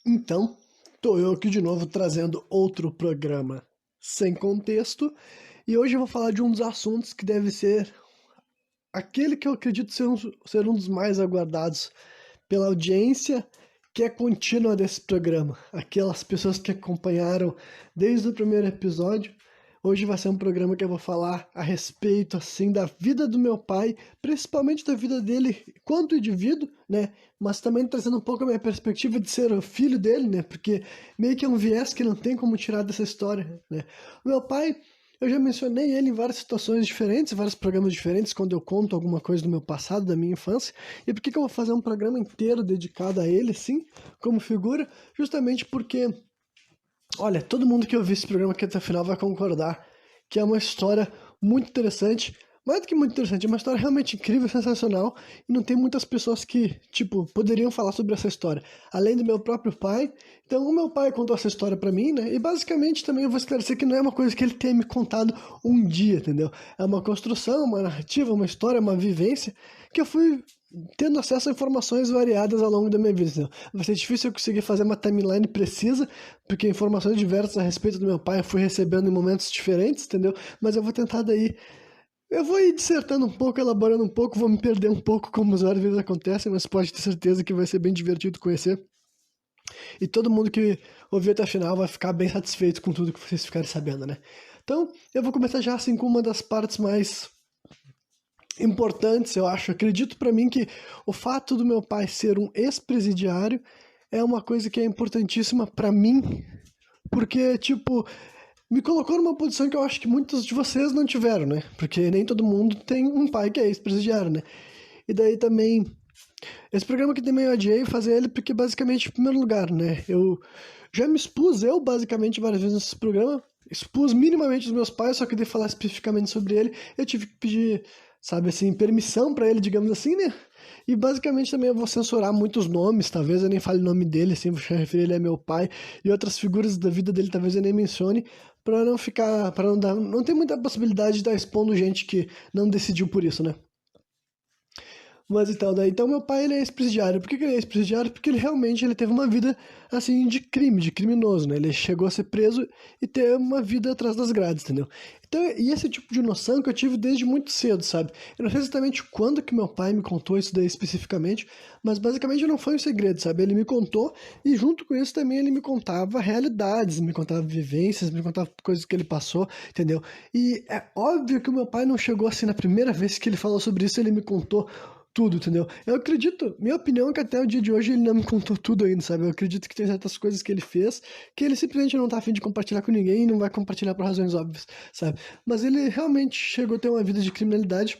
Então, tô eu aqui de novo trazendo outro programa sem contexto, e hoje eu vou falar de um dos assuntos que deve ser aquele que eu acredito ser um dos mais aguardados pela audiência que é contínua desse programa. Aquelas pessoas que acompanharam desde o primeiro episódio. Hoje vai ser um programa que eu vou falar a respeito, assim, da vida do meu pai, principalmente da vida dele quanto indivíduo, né? Mas também trazendo um pouco a minha perspectiva de ser o filho dele, né? Porque meio que é um viés que não tem como tirar dessa história, né? O meu pai, eu já mencionei ele em várias situações diferentes, vários programas diferentes, quando eu conto alguma coisa do meu passado, da minha infância. E por que que eu vou fazer um programa inteiro dedicado a ele, sim, como figura? Justamente porque, olha, todo mundo que ouvir esse programa aqui até o final vai concordar que é uma história muito interessante. Mais do que muito interessante, é uma história realmente incrível, sensacional, e não tem muitas pessoas que, tipo, poderiam falar sobre essa história, além do meu próprio pai. Então, o meu pai contou essa história pra mim, né? E basicamente também eu vou esclarecer que não é uma coisa que ele tenha me contado um dia, entendeu? É uma construção, uma narrativa, uma história, uma vivência que eu fui tendo acesso a informações variadas ao longo da minha vida, entendeu? Vai ser difícil eu conseguir fazer uma timeline precisa, porque informações diversas a respeito do meu pai eu fui recebendo em momentos diferentes, entendeu? Mas eu vou tentar daí. Eu vou ir dissertando um pouco, elaborando um pouco, vou me perder um pouco, como várias vezes acontecem, mas pode ter certeza que vai ser bem divertido conhecer. E todo mundo que ouvir até o final vai ficar bem satisfeito com tudo que vocês ficarem sabendo, né? Então, eu vou começar já assim com uma das partes mais importantes, eu acho. Acredito pra mim que o fato do meu pai ser um ex-presidiário é uma coisa que é importantíssima pra mim, porque, tipo, me colocou numa posição que eu acho que muitos de vocês não tiveram, né? Porque nem todo mundo tem um pai que é ex-presidiário, né? E daí também, esse programa que também eu adiei fazer ele porque basicamente, em primeiro lugar, né? Eu já me expus, eu basicamente várias vezes nesse programa, expus minimamente os meus pais, só que de falar especificamente sobre ele, eu tive que pedir, sabe assim, permissão pra ele, digamos assim, né? E basicamente também eu vou censurar muitos nomes, talvez eu nem fale o nome dele, assim, vou referir ele a meu pai, e outras figuras da vida dele talvez eu nem mencione, pra não ficar, pra não dar, não tem muita possibilidade de estar expondo gente que não decidiu por isso, né? Mas então, daí, então meu pai ele é ex-presidiário. Por que que ele é ex-presidiário? Porque ele realmente ele teve uma vida assim de crime, de criminoso, né? Ele chegou a ser preso e ter uma vida atrás das grades, entendeu? Então, e esse tipo de noção que eu tive desde muito cedo, sabe? Eu não sei exatamente quando que meu pai me contou isso daí especificamente, mas basicamente não foi um segredo, sabe? Ele me contou e junto com isso também ele me contava realidades, me contava vivências, me contava coisas que ele passou, entendeu? E é óbvio que o meu pai não chegou assim na primeira vez que ele falou sobre isso, ele me contou tudo, entendeu? Eu acredito, minha opinião é que até o dia de hoje ele não me contou tudo ainda, sabe? Eu acredito que tem certas coisas que ele fez que ele simplesmente não tá afim de compartilhar com ninguém e não vai compartilhar por razões óbvias, sabe? Mas ele realmente chegou a ter uma vida de criminalidade,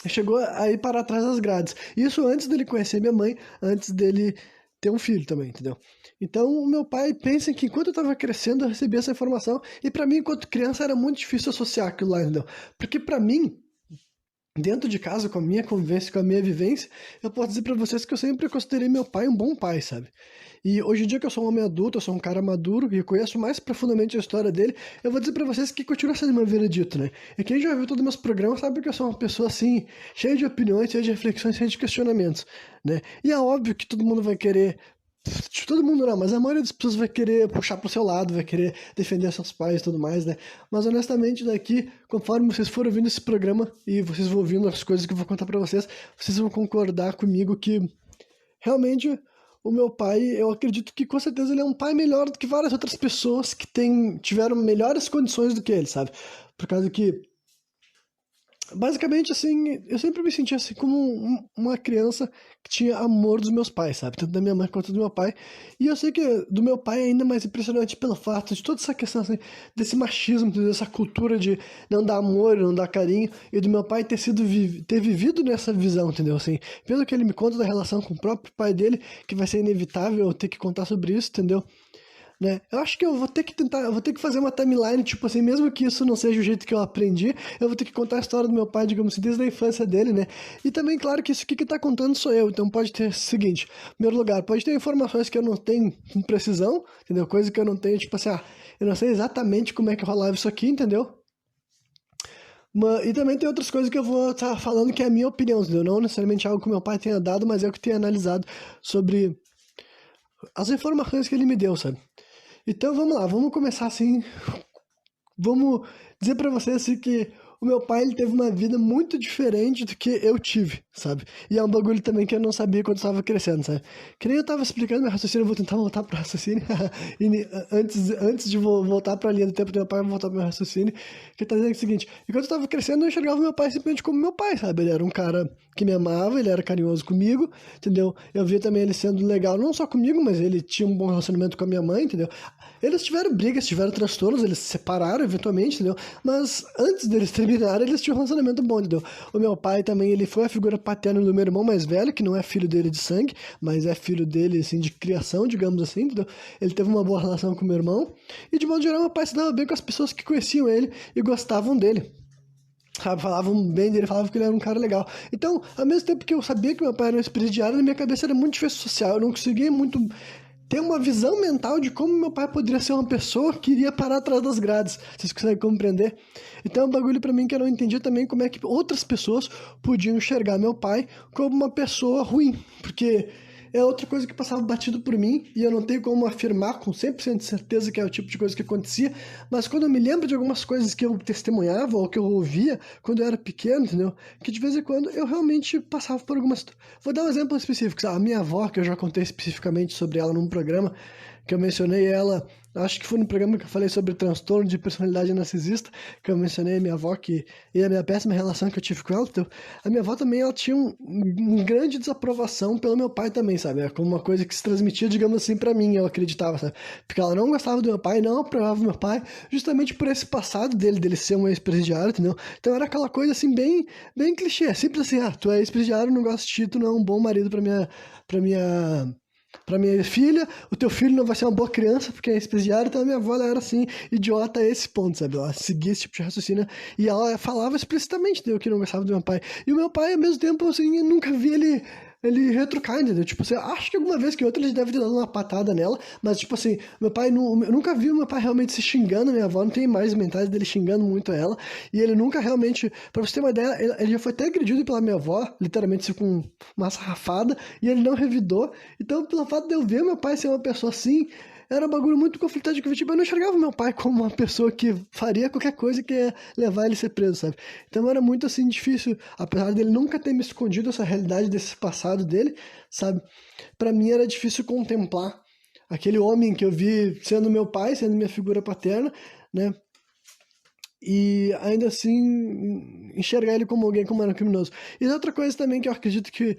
chegou a ir para trás das grades. Isso antes dele conhecer minha mãe, antes dele ter um filho também, entendeu? Então, o meu pai pensa que enquanto eu tava crescendo, eu recebia essa informação, e pra mim, enquanto criança, era muito difícil associar aquilo lá, entendeu? Porque pra mim, dentro de casa, com a minha convivência, com a minha vivência, eu posso dizer pra vocês que eu sempre considerei meu pai um bom pai, sabe? E hoje em dia que eu sou um homem adulto, eu sou um cara maduro e conheço mais profundamente a história dele, eu vou dizer pra vocês que continua sendo meu veredito, né? E quem já viu todos os meus programas sabe que eu sou uma pessoa assim, cheia de opiniões, cheia de reflexões, cheia de questionamentos, né? E é óbvio que todo mundo vai querer, todo mundo não, mas a maioria das pessoas vai querer puxar pro seu lado, vai querer defender seus pais e tudo mais, né? Mas honestamente, daqui, conforme vocês forem ouvindo esse programa e vocês vão ouvindo as coisas que eu vou contar pra vocês, vocês vão concordar comigo que realmente o meu pai, eu acredito que com certeza ele é um pai melhor do que várias outras pessoas que tiveram melhores condições do que ele, sabe? Por causa que basicamente, assim, eu sempre me senti assim como uma criança que tinha amor dos meus pais, sabe? Tanto da minha mãe quanto do meu pai. E eu sei que do meu pai é ainda mais impressionante pelo fato de toda essa questão, assim, desse machismo, dessa cultura de não dar amor, não dar carinho, e do meu pai ter vivido nessa visão, entendeu? Assim, pelo que ele me conta da relação com o próprio pai dele, que vai ser inevitável eu ter que contar sobre isso, entendeu? Né? Eu acho que eu vou ter que tentar, eu vou ter que fazer uma timeline, tipo assim, mesmo que isso não seja o jeito que eu aprendi, eu vou ter que contar a história do meu pai, digamos assim, desde a infância dele, né? E também, claro, que isso aqui que tá contando sou eu, então pode ter o seguinte, em primeiro lugar, pode ter informações que eu não tenho com precisão, entendeu? Coisa que eu não tenho, tipo assim, eu não sei exatamente como é que rolava isso aqui, entendeu? E também tem outras coisas que eu vou estar falando que é a minha opinião, entendeu? Não necessariamente algo que meu pai tenha dado, mas eu que tenho analisado sobre as informações que ele me deu, sabe? Então vamos lá, vamos começar assim. Vamos dizer pra você assim que o meu pai ele teve uma vida muito diferente do que eu tive, sabe? E é um bagulho também que eu não sabia quando eu tava crescendo, sabe? Que nem eu tava explicando meu raciocínio, eu vou tentar voltar pro raciocínio. Antes de voltar pra linha do tempo do meu pai, eu vou voltar pro meu raciocínio. Que tá dizendo o seguinte: enquanto eu tava crescendo, eu enxergava meu pai simplesmente como meu pai, sabe? Ele era um cara que me amava, ele era carinhoso comigo, entendeu? Eu via também ele sendo legal, não só comigo, mas ele tinha um bom relacionamento com a minha mãe, entendeu? Eles tiveram brigas, tiveram transtornos, eles se separaram eventualmente, entendeu? Mas antes deles terminarem, eles tinham um relacionamento bom, entendeu? O meu pai também, ele foi a figura paterna do meu irmão mais velho, que não é filho dele de sangue, mas é filho dele, assim, de criação, digamos assim, entendeu? Ele teve uma boa relação com o meu irmão, e de modo geral, meu pai se dava bem com as pessoas que conheciam ele e gostavam dele. Sabe, falavam bem dele, falavam que ele era um cara legal. Então, ao mesmo tempo que eu sabia que meu pai era um ex-presidiário, na minha cabeça era muito difícil social. Eu não conseguia muito ter uma visão mental de como meu pai poderia ser uma pessoa que iria parar atrás das grades. Vocês conseguem compreender? Então é um bagulho pra mim que eu não entendia também como é que outras pessoas podiam enxergar meu pai como uma pessoa ruim. Porque é outra coisa que passava batido por mim e eu não tenho como afirmar com 100% de certeza que é o tipo de coisa que acontecia, mas quando eu me lembro de algumas coisas que eu testemunhava ou que eu ouvia quando eu era pequeno, entendeu? Que de vez em quando eu realmente passava por algumas... Vou dar um exemplo específico. A minha avó, que eu já contei especificamente sobre ela num programa, que eu mencionei ela, acho que foi no programa que eu falei sobre transtorno de personalidade narcisista, que eu mencionei a minha avó e a minha péssima relação que eu tive com ela. Então, a minha avó também, ela tinha um grande desaprovação pelo meu pai também, sabe? É como uma coisa que se transmitia, digamos assim, pra mim, eu acreditava, sabe? Porque ela não gostava do meu pai, não aprovava o meu pai, justamente por esse passado dele ser um ex-presidiário, entendeu? Então era aquela coisa, assim, bem clichê, simples assim, tu é ex-presidiário, não gosto de ti, tu não é um bom marido pra minha filha, o teu filho não vai ser uma boa criança porque é ex-presidiário. Então a minha avó ela era assim, idiota a esse ponto, sabe? Ela seguia esse tipo de raciocínio e ela falava explicitamente que não gostava do meu pai. E o meu pai, ao mesmo tempo, assim, eu nunca vi ele retrucar, entendeu? Tipo, você acho que alguma vez que outra ele deve ter dado uma patada nela, mas, tipo assim, meu pai, eu nunca vi o meu pai realmente se xingando, minha avó não tem imagens mentais dele xingando muito ela, e ele nunca realmente, pra você ter uma ideia, ele já foi até agredido pela minha avó, literalmente, assim, com uma sarrafada, e ele não revidou. Então, pelo fato de eu ver meu pai ser uma pessoa assim, era um bagulho muito conflitante, que tipo, eu não enxergava meu pai como uma pessoa que faria qualquer coisa que ia levar ele a ser preso, sabe? Então era muito, assim, difícil, apesar dele nunca ter me escondido essa realidade desse passado dele, sabe? Pra mim era difícil contemplar aquele homem que eu vi sendo meu pai, sendo minha figura paterna, né? E ainda assim enxergar ele como alguém como era um criminoso. E outra coisa também que eu acredito que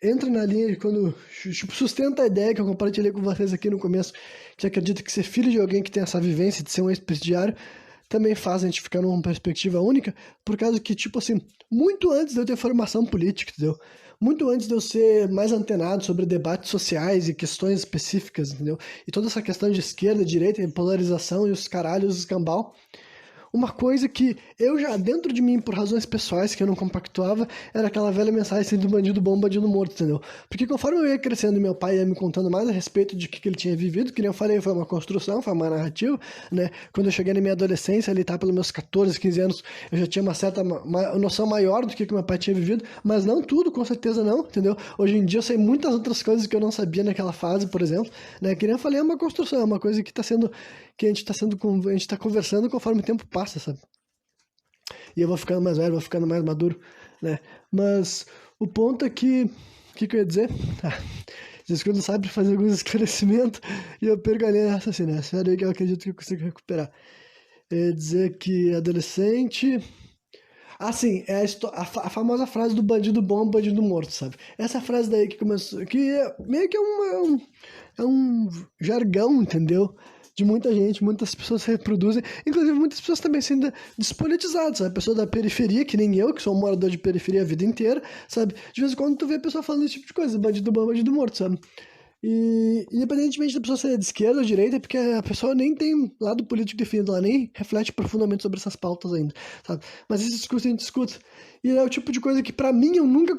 entra na linha de quando tipo, sustenta a ideia que eu compartilhei com vocês aqui no começo, que acredita que ser filho de alguém que tem essa vivência de ser um ex-presidiário também faz a gente ficar numa perspectiva única, por causa que, tipo assim, muito antes de eu ter formação política, entendeu? Muito antes de eu ser mais antenado sobre debates sociais e questões específicas, entendeu? E toda essa questão de esquerda, direita, e polarização e os caralhos, os escambau, uma coisa que eu já, dentro de mim, por razões pessoais que eu não compactuava, era aquela velha mensagem assim, do bandido bom, bandido morto, entendeu? Porque conforme eu ia crescendo e meu pai ia me contando mais a respeito de que ele tinha vivido, que nem eu falei, foi uma construção, foi uma narrativa, né? Quando eu cheguei na minha adolescência, ali tá pelos meus 14, 15 anos, eu já tinha uma certa noção maior do que meu pai tinha vivido, mas não tudo, com certeza não, entendeu? Hoje em dia eu sei muitas outras coisas que eu não sabia naquela fase, por exemplo, né? Que nem eu falei, é uma construção, é uma coisa que a gente tá conversando conforme o tempo passa, sabe? E eu vou ficando mais velho, vou ficando mais maduro, né? Mas o ponto é que eu ia dizer? Ah, Jesus quando sabe fazer alguns esclarecimentos e eu perco a linha raciocínio. Espera aí que eu acredito que eu consigo recuperar. Eu ia dizer que adolescente... Ah, sim, é a famosa frase do bandido bom, bandido morto, sabe? Essa frase daí que começou... Que meio que é um jargão, entendeu? De muita gente, muitas pessoas reproduzem, inclusive muitas pessoas também sendo despolitizadas, sabe? Pessoa da periferia, que nem eu, que sou um morador de periferia a vida inteira, sabe? De vez em quando tu vê a pessoa falando esse tipo de coisa, bandido bom, bandido morto, sabe? E independentemente da pessoa ser de esquerda ou direita, é porque a pessoa nem tem lado político definido, ela nem reflete profundamente sobre essas pautas ainda, sabe? Mas esse discurso a gente escuta. E é o tipo de coisa que pra mim eu nunca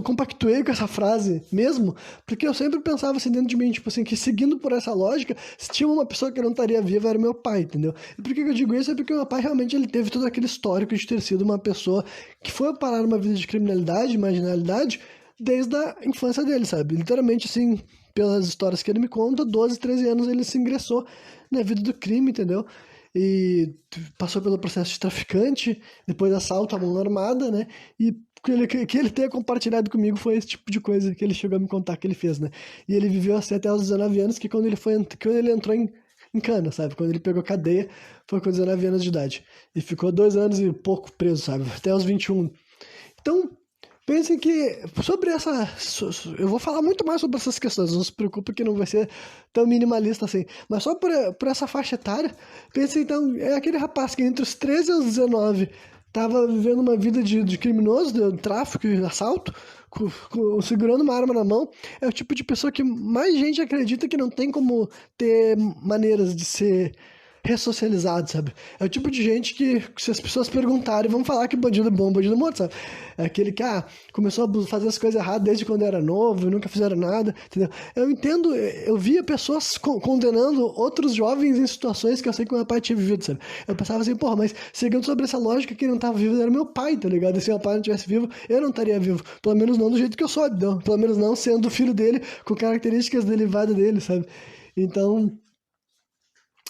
compactuei com essa frase mesmo, porque eu sempre pensava assim dentro de mim, tipo assim, que seguindo por essa lógica, se tinha uma pessoa que não estaria viva era meu pai, entendeu? E por que eu digo isso? É porque meu pai realmente ele teve todo aquele histórico de ter sido uma pessoa que foi parar numa vida de criminalidade, marginalidade, desde a infância dele, sabe? Literalmente assim, pelas histórias que ele me conta, 12, 13 anos ele se ingressou na vida do crime, entendeu? E passou pelo processo de traficante, depois assalto à mão armada, né? E que ele tenha compartilhado comigo foi esse tipo de coisa que ele chegou a me contar que ele fez, né? E ele viveu assim até os 19 anos, que quando ele entrou em cana, sabe? Quando ele pegou cadeia, foi com 19 anos de idade. E ficou 2 anos e pouco preso, sabe? Até os 21. Então, pensem que sobre essa. Eu vou falar muito mais sobre essas questões, não se preocupe que não vai ser tão minimalista assim. Mas só por essa faixa etária, pensem então, é aquele rapaz que entre os 13 e os 19 estava vivendo uma vida de criminoso, de tráfico e assalto, segurando uma arma na mão. É o tipo de pessoa que mais gente acredita que não tem como ter maneiras de ser ressocializado, sabe? É o tipo de gente que, se as pessoas perguntarem, vão falar que bandido é bom, bandido é morto, sabe? É aquele que, começou a fazer as coisas erradas desde quando era novo e nunca fizeram nada, entendeu? Eu entendo, eu via pessoas condenando outros jovens em situações que eu sei que meu pai tinha vivido, sabe? Eu pensava assim, porra, mas seguindo sobre essa lógica, quem não tava vivo era meu pai, tá ligado? E se meu pai não estivesse vivo, eu não estaria vivo. Pelo menos não do jeito que eu sou, não. Pelo menos não sendo filho dele, com características derivadas dele, sabe? Então,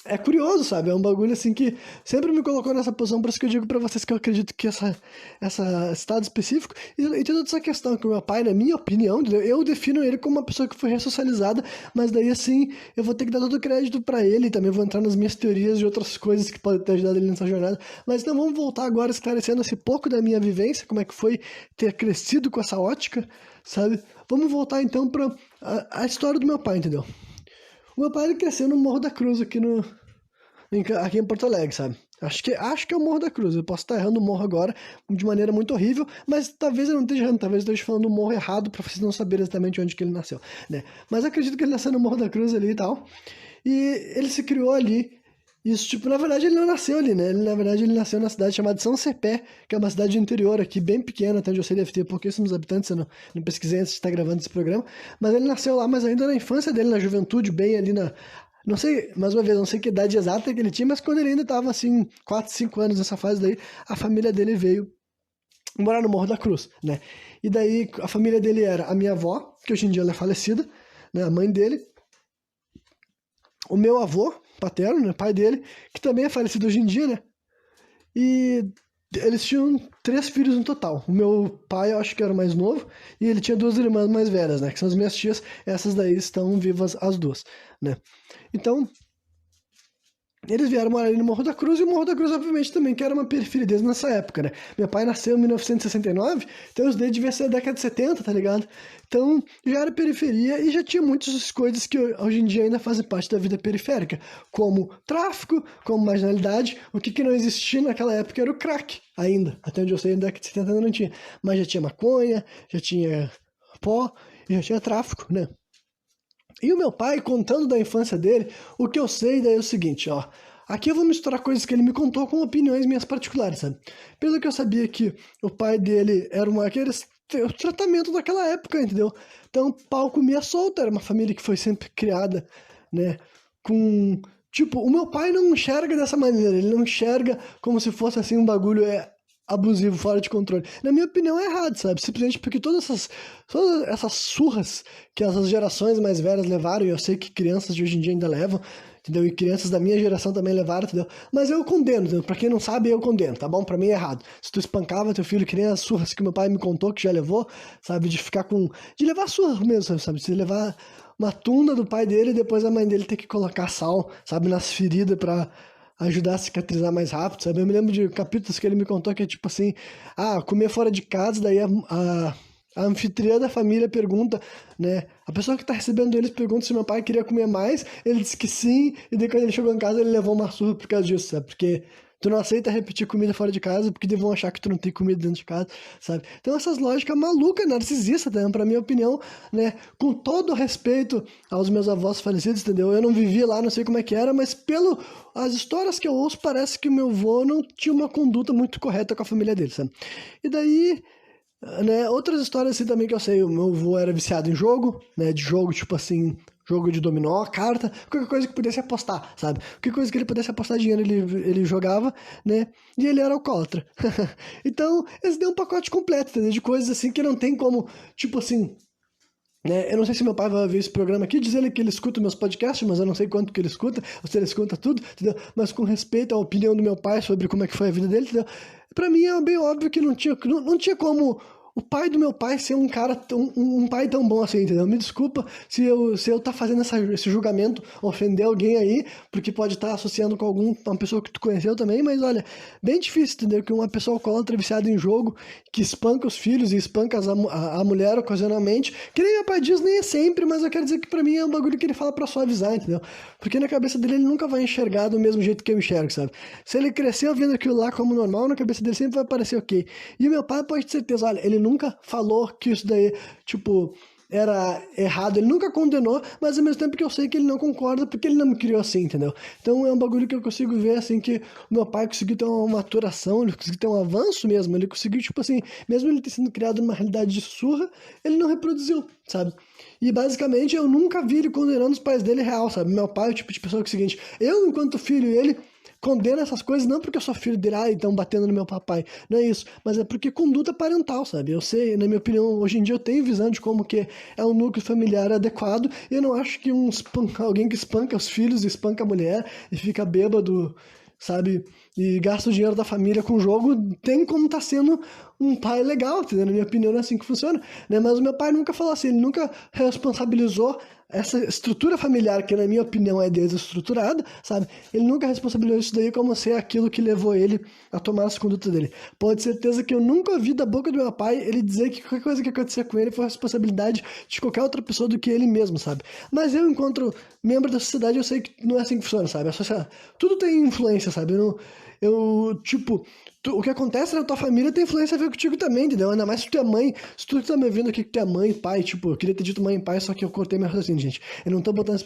é curioso, sabe? É um bagulho assim que sempre me colocou nessa posição, por isso que eu digo pra vocês que eu acredito que essa estado específico e toda essa questão que o meu pai, na minha opinião, entendeu? Eu defino ele como uma pessoa que foi ressocializada, mas daí assim eu vou ter que dar todo o crédito pra ele, também vou entrar nas minhas teorias de outras coisas que podem ter ajudado ele nessa jornada. Mas então vamos voltar agora esclarecendo esse pouco da minha vivência, como é que foi ter crescido com essa ótica, sabe? Vamos voltar então pra a história do meu pai, entendeu? O meu pai ele cresceu no Morro da Cruz, aqui em Porto Alegre, sabe? Acho que é o Morro da Cruz. Eu posso estar errando o morro agora de maneira muito horrível, mas talvez eu não esteja errando, talvez eu esteja falando o morro errado para vocês não saberem exatamente onde que ele nasceu, né? Mas eu acredito que ele nasceu no Morro da Cruz ali e tal. E ele se criou ali. Isso, tipo, na verdade ele não nasceu ali, né? Na verdade ele nasceu na cidade chamada São Cepé, que é uma cidade do interior aqui, bem pequena, até onde eu sei deve ter pouquíssimos habitantes, eu não pesquisei antes de estar gravando esse programa, mas ele nasceu lá, mas ainda na infância dele, na juventude, bem ali na... Não sei, mais uma vez, não sei que idade exata que ele tinha, mas quando ele ainda estava assim, 4, 5 anos nessa fase daí, a família dele veio morar no Morro da Cruz, né? E daí a família dele era a minha avó, que hoje em dia ela é falecida, né? A mãe dele, o meu avô paterno, né? Pai dele, que também é falecido hoje em dia, né? E eles tinham 3 filhos no total. O meu pai, eu acho que era o mais novo, e ele tinha 2 irmãs mais velhas, né? Que são as minhas tias, essas daí estão vivas as duas, né? Então, eles vieram morar ali no Morro da Cruz, e o Morro da Cruz, obviamente, também, que era uma periferia desde nessa época, né? Meu pai nasceu em 1969, então isso daí devia ser a década de 70, tá ligado? Então, já era periferia e já tinha muitas coisas que hoje em dia ainda fazem parte da vida periférica, como tráfico, como marginalidade. O que não existia naquela época era o crack, ainda. Até onde eu sei, na década de 70 ainda não tinha. Mas já tinha maconha, já tinha pó, e já tinha tráfico, né? E o meu pai, contando da infância dele, o que eu sei daí é o seguinte, ó. Aqui eu vou misturar coisas que ele me contou com opiniões minhas particulares, sabe? Pelo que eu sabia que o pai dele era aqueles o tratamento daquela época, entendeu? Então, pau comia solto, era uma família que foi sempre criada, né? Com... Tipo, o meu pai não enxerga dessa maneira, ele não enxerga como se fosse assim um bagulho abusivo, fora de controle. Na minha opinião é errado, sabe? Simplesmente porque todas essas surras que essas gerações mais velhas levaram, e eu sei que crianças de hoje em dia ainda levam, entendeu? E crianças da minha geração também levaram, entendeu? Mas eu condeno, entendeu? Pra quem não sabe, eu condeno, tá bom? Pra mim é errado. Se tu espancava teu filho que nem as surras que meu pai me contou que já levou, sabe? De levar surras mesmo, sabe? De levar uma tunda do pai dele e depois a mãe dele ter que colocar sal, sabe? Nas feridas pra ajudar a cicatrizar mais rápido, sabe? Eu me lembro de capítulos que ele me contou que é tipo assim, comer fora de casa, daí a anfitriã da família pergunta, né? A pessoa que tá recebendo eles pergunta se meu pai queria comer mais, ele disse que sim, e daí quando ele chegou em casa ele levou uma surra por causa disso, sabe? Porque tu não aceita repetir comida fora de casa, porque vão achar que tu não tem comida dentro de casa, sabe? Então essas lógicas malucas, narcisistas, né? Pra minha opinião, né? Com todo respeito aos meus avós falecidos, entendeu? Eu não vivia lá, não sei como é que era, mas as histórias que eu ouço, parece que o meu avô não tinha uma conduta muito correta com a família dele, sabe? E daí, né, outras histórias assim também que eu sei, o meu avô era viciado em jogo, né? De jogo, tipo assim, jogo de dominó, carta, qualquer coisa que pudesse apostar, sabe? Qualquer coisa que ele pudesse apostar dinheiro, ele jogava, né? E ele era alcoólatra. Então, esse deu um pacote completo, entendeu? De coisas assim que não tem como, tipo assim, né? Eu não sei se meu pai vai ver esse programa aqui, diz ele que ele escuta meus podcasts, mas eu não sei quanto que ele escuta, ou se ele escuta tudo, entendeu? Mas com respeito à opinião do meu pai sobre como é que foi a vida dele, entendeu? Pra mim é bem óbvio que não tinha como o pai do meu pai ser um cara, um pai tão bom assim, entendeu? Me desculpa se eu tá fazendo esse julgamento, ofender alguém aí, porque pode estar associando com uma pessoa que tu conheceu também, mas olha, bem difícil, entendeu? Que uma pessoa alcoólatra viciada em jogo, que espanca os filhos e espanca a mulher ocasionalmente, que nem meu pai diz, nem é sempre, mas eu quero dizer que pra mim é um bagulho que ele fala pra suavizar, entendeu? Porque na cabeça dele ele nunca vai enxergar do mesmo jeito que eu enxergo, sabe? Se ele cresceu vendo aquilo lá como normal, na cabeça dele sempre vai parecer ok. E o meu pai pode ter certeza, olha, ele nunca falou que isso daí, tipo, era errado, ele nunca condenou, mas ao mesmo tempo que eu sei que ele não concorda porque ele não me criou assim, entendeu? Então é um bagulho que eu consigo ver, assim, que o meu pai conseguiu ter uma maturação, ele conseguiu ter um avanço mesmo, ele conseguiu, tipo assim, mesmo ele ter sido criado numa realidade de surra, ele não reproduziu, sabe? E basicamente eu nunca vi ele condenando os pais dele real, sabe? Meu pai é o tipo de pessoa que é o seguinte, eu enquanto filho e ele condeno essas coisas não porque eu sou filho dele, então batendo no meu papai, não é isso, mas é porque conduta parental, sabe? Eu sei, na minha opinião, hoje em dia eu tenho visão de como que é um núcleo familiar adequado, e eu não acho que alguém que espanca os filhos, espanca a mulher e fica bêbado, sabe? E gasta o dinheiro da família com jogo, tem como tá sendo um pai legal, entendeu? Na minha opinião, não é assim que funciona, né? Mas o meu pai nunca falou assim, ele nunca responsabilizou essa estrutura familiar, que na minha opinião é desestruturada, sabe? Ele nunca responsabilizou isso daí como ser aquilo que levou ele a tomar as condutas dele. Pode ter certeza que eu nunca ouvi da boca do meu pai ele dizer que qualquer coisa que acontecer com ele foi responsabilidade de qualquer outra pessoa do que ele mesmo, sabe? Mas eu, enquanto membro da sociedade, eu sei que não é assim que funciona, sabe? A sociedade, tudo tem influência, sabe? Tipo, o que acontece na tua família tem influência a ver contigo também, entendeu? Ainda mais se tu é mãe, se tu tá me ouvindo aqui que tu é mãe, pai, tipo, eu queria ter dito mãe e pai, só que eu cortei meu raciocínio, gente. Eu não tô botando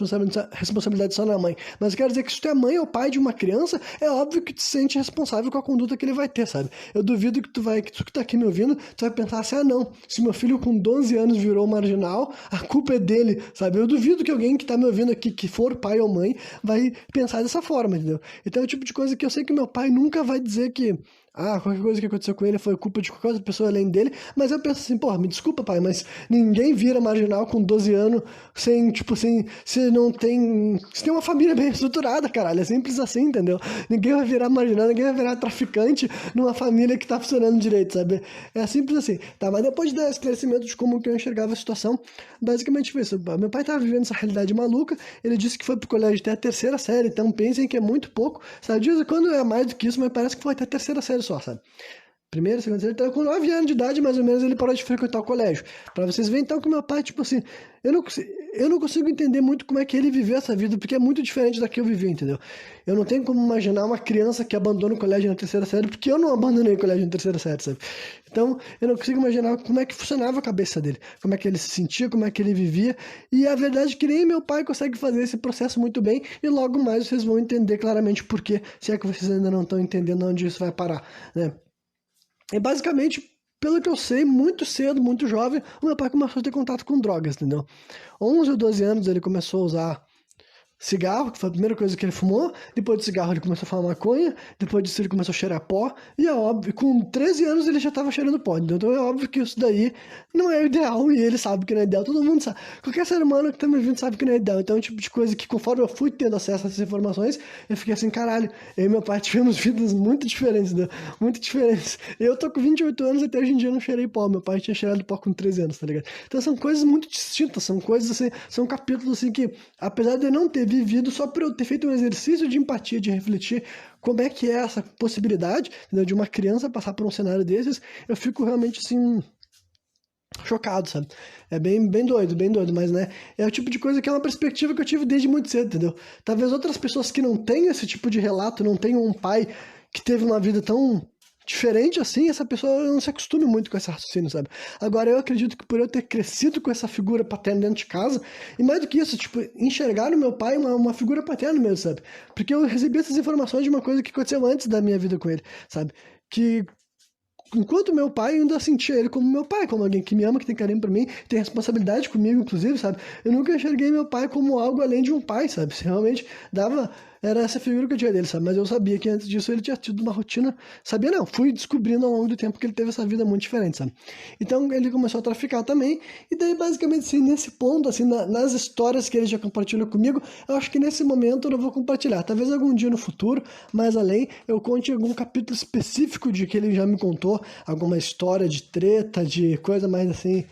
responsabilidade só na mãe, mas eu quero dizer que se tu é mãe ou pai de uma criança, é óbvio que tu se sente responsável com a conduta que ele vai ter, sabe? Eu duvido que tu que tá aqui me ouvindo, tu vai pensar assim, ah não, se meu filho com 12 anos virou marginal, a culpa é dele, sabe? Eu duvido que alguém que tá me ouvindo aqui, que for pai ou mãe, vai pensar dessa forma, entendeu? Então é o tipo de coisa que eu sei que meu pai nunca vai dizer que qualquer coisa que aconteceu com ele foi culpa de qualquer outra pessoa além dele, mas eu penso assim, porra, me desculpa, pai, mas ninguém vira marginal com 12 anos se não tem, se tem uma família bem estruturada, caralho, é simples assim, entendeu? Ninguém vai virar marginal, ninguém vai virar traficante numa família que tá funcionando direito, sabe? É simples assim, tá? Mas depois de dar esclarecimento de como que eu enxergava a situação, basicamente foi isso, meu pai tava vivendo essa realidade maluca, ele disse que foi pro colégio até a terceira série, então pensem que é muito pouco, sabe? De vez em quando é mais do que isso, mas parece que foi até a terceira série só, sabe? Primeira, segunda série, então com 9 anos de idade, mais ou menos, ele parou de frequentar o colégio. Pra vocês verem, então, que meu pai, tipo assim, eu não consigo entender muito como é que ele viveu essa vida, porque é muito diferente da que eu vivi, entendeu? Eu não tenho como imaginar uma criança que abandona o colégio na terceira série, porque eu não abandonei o colégio na terceira série, sabe? Então, eu não consigo imaginar como é que funcionava a cabeça dele, como é que ele se sentia, como é que ele vivia, e a verdade é que nem meu pai consegue fazer esse processo muito bem, e logo mais vocês vão entender claramente por quê, se é que vocês ainda não estão entendendo onde isso vai parar, né? E basicamente, pelo que eu sei, muito cedo, muito jovem, o meu pai começou a ter contato com drogas, entendeu? 11 ou 12 anos ele começou a usar cigarro, que foi a primeira coisa que ele fumou. Depois do cigarro ele começou a fumar maconha. Depois disso ele começou a cheirar pó. E é óbvio, com 13 anos ele já estava cheirando pó. Então é óbvio que isso daí não é o ideal. E ele sabe que não é ideal. Todo mundo sabe. Qualquer ser humano que tá me ouvindo sabe que não é ideal. Então é o tipo de coisa que conforme eu fui tendo acesso a essas informações, eu fiquei assim, caralho, eu e meu pai tivemos vidas muito diferentes, né? Muito diferentes. Eu tô com 28 anos e até hoje em dia eu não cheirei pó. Meu pai tinha cheirado pó com 13 anos, tá ligado? Então são coisas muito distintas. São coisas assim, são capítulos assim que, apesar de eu não ter vivido, só por eu ter feito um exercício de empatia, de refletir como é que é essa possibilidade, entendeu? De uma criança passar por um cenário desses, eu fico realmente assim chocado, sabe? É bem doido, mas né, é o tipo de coisa que é uma perspectiva que eu tive desde muito cedo, entendeu? Talvez outras pessoas que não tenham esse tipo de relato, não tenham um pai que teve uma vida tão diferente assim, essa pessoa não se acostume muito com esse raciocínio, sabe? Agora, eu acredito que por eu ter crescido com essa figura paterna dentro de casa, e mais do que isso, tipo, enxergar no meu pai uma figura paterna mesmo, sabe? Porque eu recebi essas informações de uma coisa que aconteceu antes da minha vida com ele, sabe? Que enquanto meu pai, eu ainda sentia ele como meu pai, como alguém que me ama, que tem carinho por mim, tem responsabilidade comigo, inclusive, sabe? Eu nunca enxerguei meu pai como algo além de um pai, sabe? Se realmente dava... Era essa figura que eu tinha dele, sabe? Mas eu sabia que antes disso ele tinha tido uma rotina... Sabia não, fui descobrindo ao longo do tempo que ele teve essa vida muito diferente, sabe? Então ele começou a traficar também, e daí basicamente assim, nesse ponto, assim, nas histórias que ele já compartilhou comigo, eu acho que nesse momento eu não vou compartilhar. Talvez algum dia no futuro, mais além, eu conte algum capítulo específico de que ele já me contou, alguma história de treta, de coisa mais assim,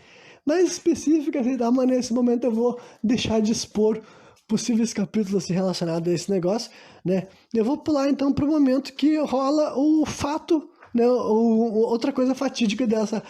mais específica, assim, tá? Mas nesse momento eu vou deixar de expor possíveis capítulos assim, relacionados a esse negócio, né? Eu vou pular então para o momento que rola o fato, né? Outra coisa fatídica dessa